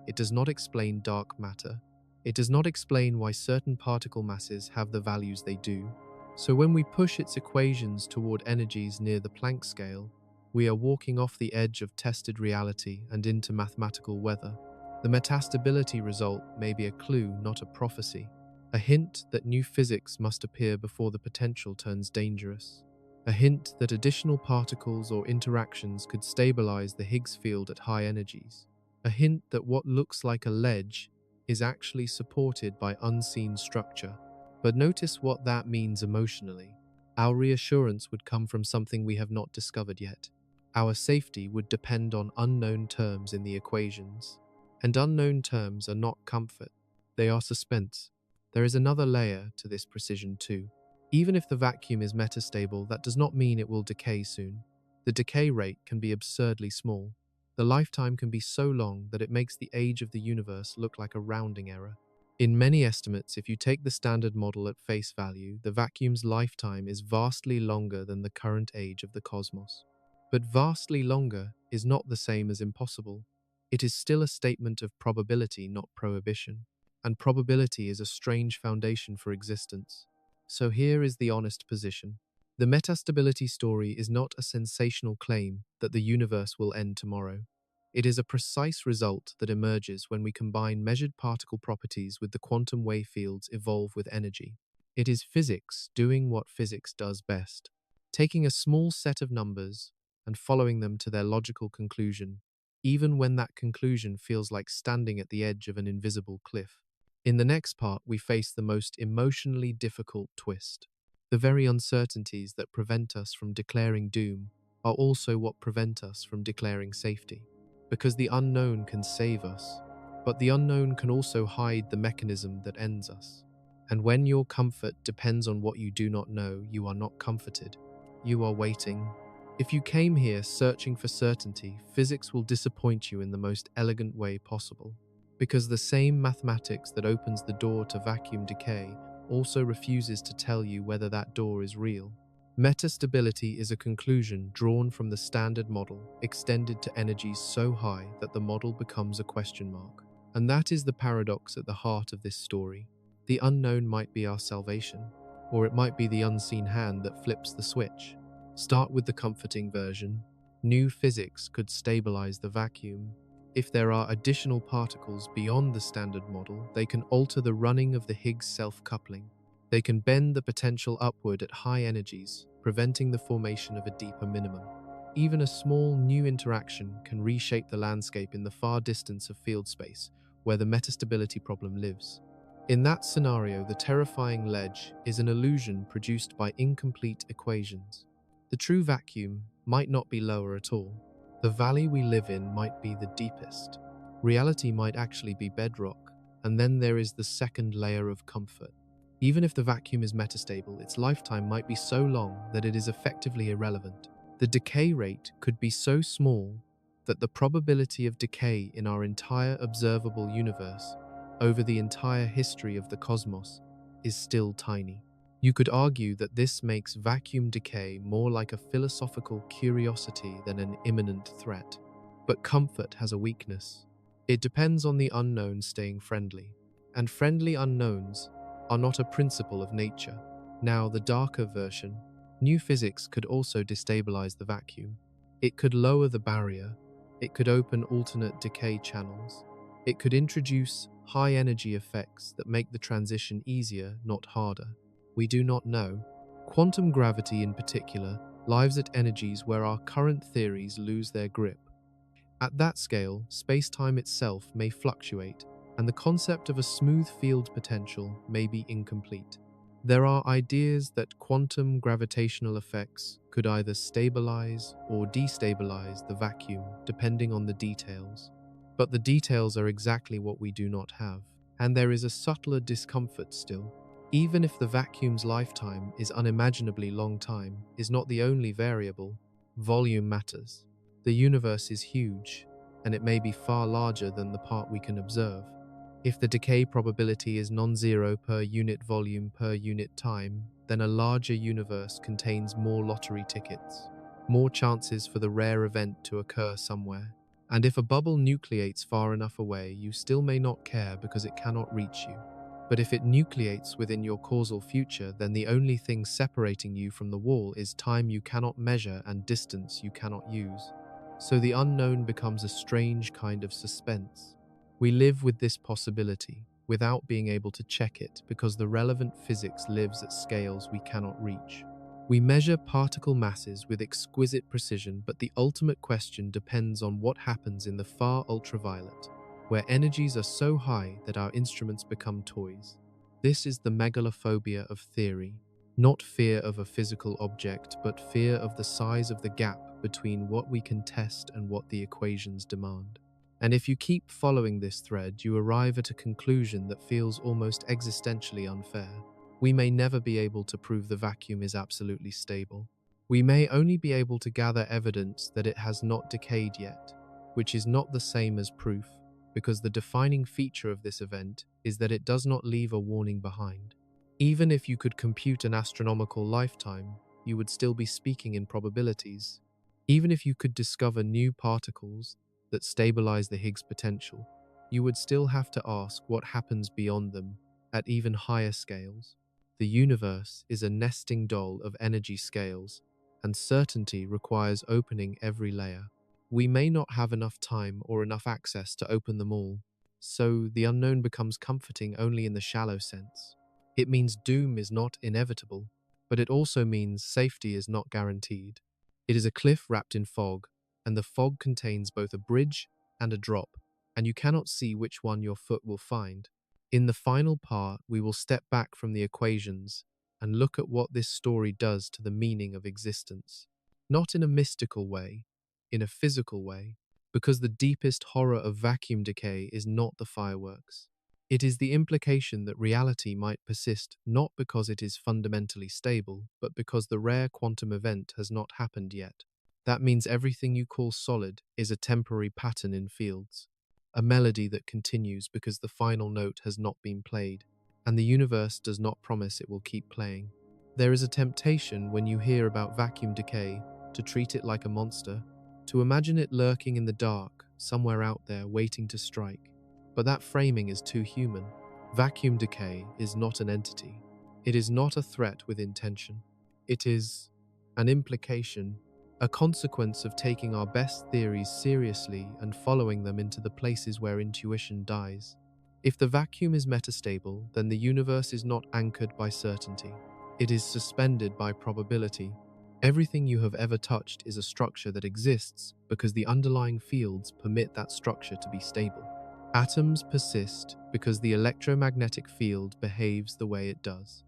It does not explain dark matter. It does not explain why certain particle masses have the values they do. So when we push its equations toward energies near the Planck scale, we are walking off the edge of tested reality and into mathematical weather. The metastability result may be a clue, not a prophecy, a hint that new physics must appear before the potential turns dangerous, a hint that additional particles or interactions could stabilize the Higgs field at high energies, a hint that what looks like a ledge is actually supported by unseen structure. But notice what that means emotionally. Our reassurance would come from something we have not discovered yet. Our safety would depend on unknown terms in the equations. And unknown terms are not comfort, they are suspense. There is another layer to this precision too. Even if the vacuum is metastable, that does not mean it will decay soon. The decay rate can be absurdly small. The lifetime can be so long that it makes the age of the universe look like a rounding error. In many estimates, if you take the standard model at face value, the vacuum's lifetime is vastly longer than the current age of the cosmos. But vastly longer is not the same as impossible. It is still a statement of probability, not prohibition. And probability is a strange foundation for existence. So here is the honest position. The metastability story is not a sensational claim that the universe will end tomorrow. It is a precise result that emerges when we combine measured particle properties with the quantum wave fields evolve with energy. It is physics doing what physics does best, taking a small set of numbers and following them to their logical conclusion, even when that conclusion feels like standing at the edge of an invisible cliff. In the next part, we face the most emotionally difficult twist. The very uncertainties that prevent us from declaring doom are also what prevent us from declaring safety. Because the unknown can save us, but the unknown can also hide the mechanism that ends us. And when your comfort depends on what you do not know, you are not comforted. You are waiting. If you came here searching for certainty, physics will disappoint you in the most elegant way possible. Because the same mathematics that opens the door to vacuum decay also refuses to tell you whether that door is real. Metastability is a conclusion drawn from the standard model, extended to energies so high that the model becomes a question mark. And that is the paradox at the heart of this story. The unknown might be our salvation, or it might be the unseen hand that flips the switch. Start with the comforting version. New physics could stabilize the vacuum. If there are additional particles beyond the standard model, they can alter the running of the Higgs self-coupling. They can bend the potential upward at high energies, preventing the formation of a deeper minimum. Even a small new interaction can reshape the landscape in the far distance of field space where the metastability problem lives. In that scenario, the terrifying ledge is an illusion produced by incomplete equations. The true vacuum might not be lower at all. The valley we live in might be the deepest. Reality might actually be bedrock, and then there is the second layer of comfort. Even if the vacuum is metastable, its lifetime might be so long that it is effectively irrelevant. The decay rate could be so small that the probability of decay in our entire observable universe over the entire history of the cosmos is still tiny. You could argue that this makes vacuum decay more like a philosophical curiosity than an imminent threat. But comfort has a weakness. It depends on the unknown staying friendly, and friendly unknowns are not a principle of nature. Now, the darker version, new physics could also destabilize the vacuum. It could lower the barrier, it could open alternate decay channels, it could introduce high-energy effects that make the transition easier, not harder. We do not know. Quantum gravity in particular lives at energies where our current theories lose their grip. At that scale, space-time itself may fluctuate, and the concept of a smooth field potential may be incomplete. There are ideas that quantum gravitational effects could either stabilize or destabilize the vacuum depending on the details. But the details are exactly what we do not have, and there is a subtler discomfort still. Even if the vacuum's lifetime is unimaginably long, time is not the only variable. Volume matters. The universe is huge, and it may be far larger than the part we can observe. If the decay probability is non-zero per unit volume per unit time, then a larger universe contains more lottery tickets, more chances for the rare event to occur somewhere. And if a bubble nucleates far enough away, you still may not care because it cannot reach you. But if it nucleates within your causal future, then the only thing separating you from the wall is time you cannot measure and distance you cannot use. So the unknown becomes a strange kind of suspense. We live with this possibility without being able to check it because the relevant physics lives at scales we cannot reach. We measure particle masses with exquisite precision, but the ultimate question depends on what happens in the far ultraviolet, where energies are so high that our instruments become toys. This is the megalophobia of theory, not fear of a physical object, but fear of the size of the gap between what we can test and what the equations demand. And if you keep following this thread, you arrive at a conclusion that feels almost existentially unfair. We may never be able to prove the vacuum is absolutely stable. We may only be able to gather evidence that it has not decayed yet, which is not the same as proof, because the defining feature of this event is that it does not leave a warning behind. Even if you could compute an astronomical lifetime, you would still be speaking in probabilities. Even if you could discover new particles that stabilize the Higgs potential, you would still have to ask what happens beyond them at even higher scales. The universe is a nesting doll of energy scales, and certainty requires opening every layer. We may not have enough time or enough access to open them all, so the unknown becomes comforting only in the shallow sense. It means doom is not inevitable, but it also means safety is not guaranteed. It is a cliff wrapped in fog, and the fog contains both a bridge and a drop, and you cannot see which one your foot will find. In the final part, we will step back from the equations and look at what this story does to the meaning of existence. Not in a mystical way, in a physical way, because the deepest horror of vacuum decay is not the fireworks. It is the implication that reality might persist not because it is fundamentally stable, but because the rare quantum event has not happened yet. That means everything you call solid is a temporary pattern in fields, a melody that continues because the final note has not been played, and the universe does not promise it will keep playing. There is a temptation when you hear about vacuum decay to treat it like a monster, to imagine it lurking in the dark, somewhere out there waiting to strike. But that framing is too human. Vacuum decay is not an entity. It is not a threat with intention. It is an implication, a consequence of taking our best theories seriously and following them into the places where intuition dies. If the vacuum is metastable, then the universe is not anchored by certainty. It is suspended by probability. Everything you have ever touched is a structure that exists because the underlying fields permit that structure to be stable. Atoms persist because the electromagnetic field behaves the way it does.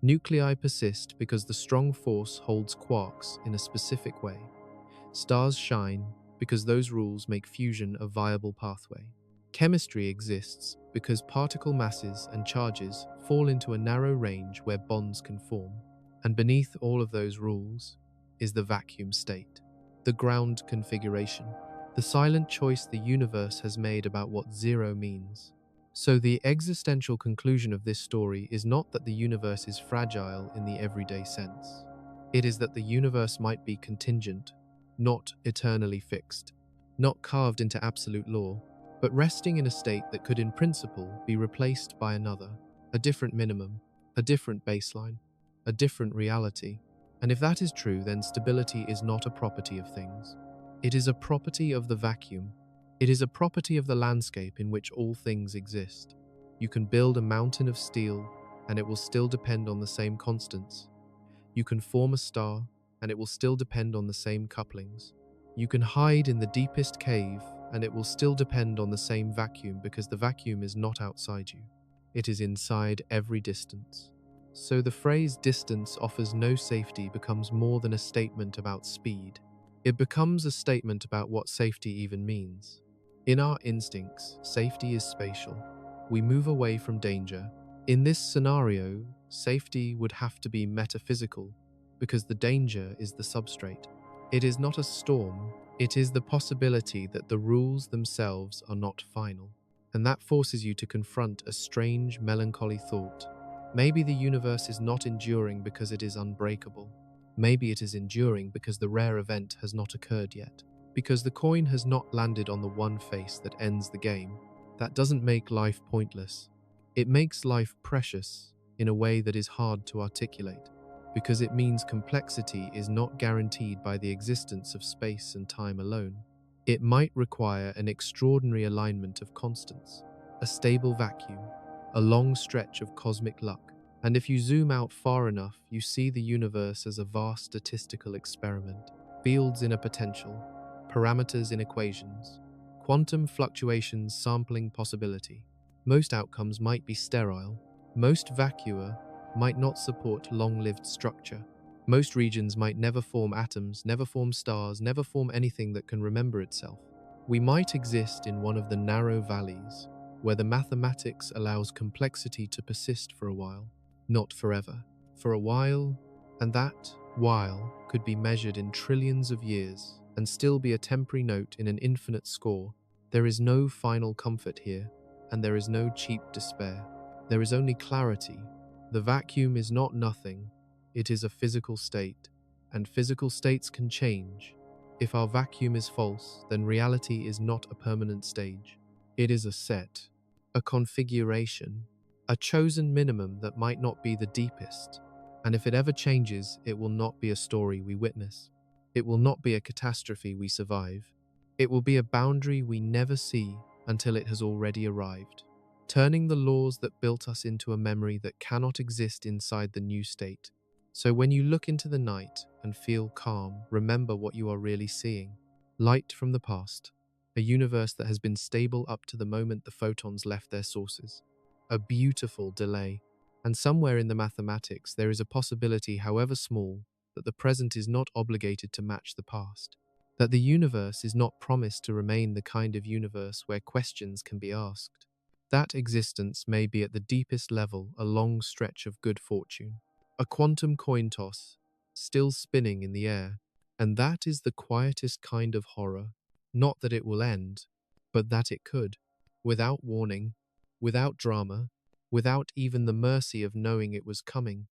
Nuclei persist because the strong force holds quarks in a specific way. Stars shine because those rules make fusion a viable pathway. Chemistry exists because particle masses and charges fall into a narrow range where bonds can form. And beneath all of those rules is the vacuum state, the ground configuration, the silent choice the universe has made about what zero means. So the existential conclusion of this story is not that the universe is fragile in the everyday sense. It is that the universe might be contingent, not eternally fixed, not carved into absolute law, but resting in a state that could in principle be replaced by another, a different minimum, a different baseline, a different reality. And if that is true, then stability is not a property of things. It is a property of the vacuum. It is a property of the landscape in which all things exist. You can build a mountain of steel, and it will still depend on the same constants. You can form a star, and it will still depend on the same couplings. You can hide in the deepest cave, and it will still depend on the same vacuum because the vacuum is not outside you. It is inside every distance. So the phrase distance offers no safety becomes more than a statement about speed. It becomes a statement about what safety even means. In our instincts, safety is spatial. We move away from danger. In this scenario, safety would have to be metaphysical because the danger is the substrate. It is not a storm, it is the possibility that the rules themselves are not final. And that forces you to confront a strange, melancholy thought. Maybe the universe is not enduring because it is unbreakable. Maybe it is enduring because the rare event has not occurred yet. Because the coin has not landed on the one face that ends the game. That doesn't make life pointless. It makes life precious in a way that is hard to articulate. Because it means complexity is not guaranteed by the existence of space and time alone. It might require an extraordinary alignment of constants, a stable vacuum, a long stretch of cosmic luck. And if you zoom out far enough, you see the universe as a vast statistical experiment. Fields in a potential, parameters in equations, quantum fluctuations sampling possibility. Most outcomes might be sterile. Most vacua might not support long-lived structure. Most regions might never form atoms, never form stars, never form anything that can remember itself. We might exist in one of the narrow valleys, where the mathematics allows complexity to persist for a while, not forever. For a while, and that while could be measured in trillions of years and still be a temporary note in an infinite score. There is no final comfort here, and there is no cheap despair. There is only clarity. The vacuum is not nothing, it is a physical state, and physical states can change. If our vacuum is false, then reality is not a permanent stage. It is a set, a configuration, a chosen minimum that might not be the deepest. And if it ever changes, it will not be a story we witness. It will not be a catastrophe we survive. It will be a boundary we never see until it has already arrived, turning the laws that built us into a memory that cannot exist inside the new state. So when you look into the night and feel calm, remember what you are really seeing. Light from the past, a universe that has been stable up to the moment the photons left their sources. A beautiful delay. And somewhere in the mathematics, there is a possibility, however small, that the present is not obligated to match the past. That the universe is not promised to remain the kind of universe where questions can be asked. That existence may be at the deepest level a long stretch of good fortune. A quantum coin toss, still spinning in the air. And that is the quietest kind of horror. Not that it will end, but that it could. Without warning, without drama, without even the mercy of knowing it was coming.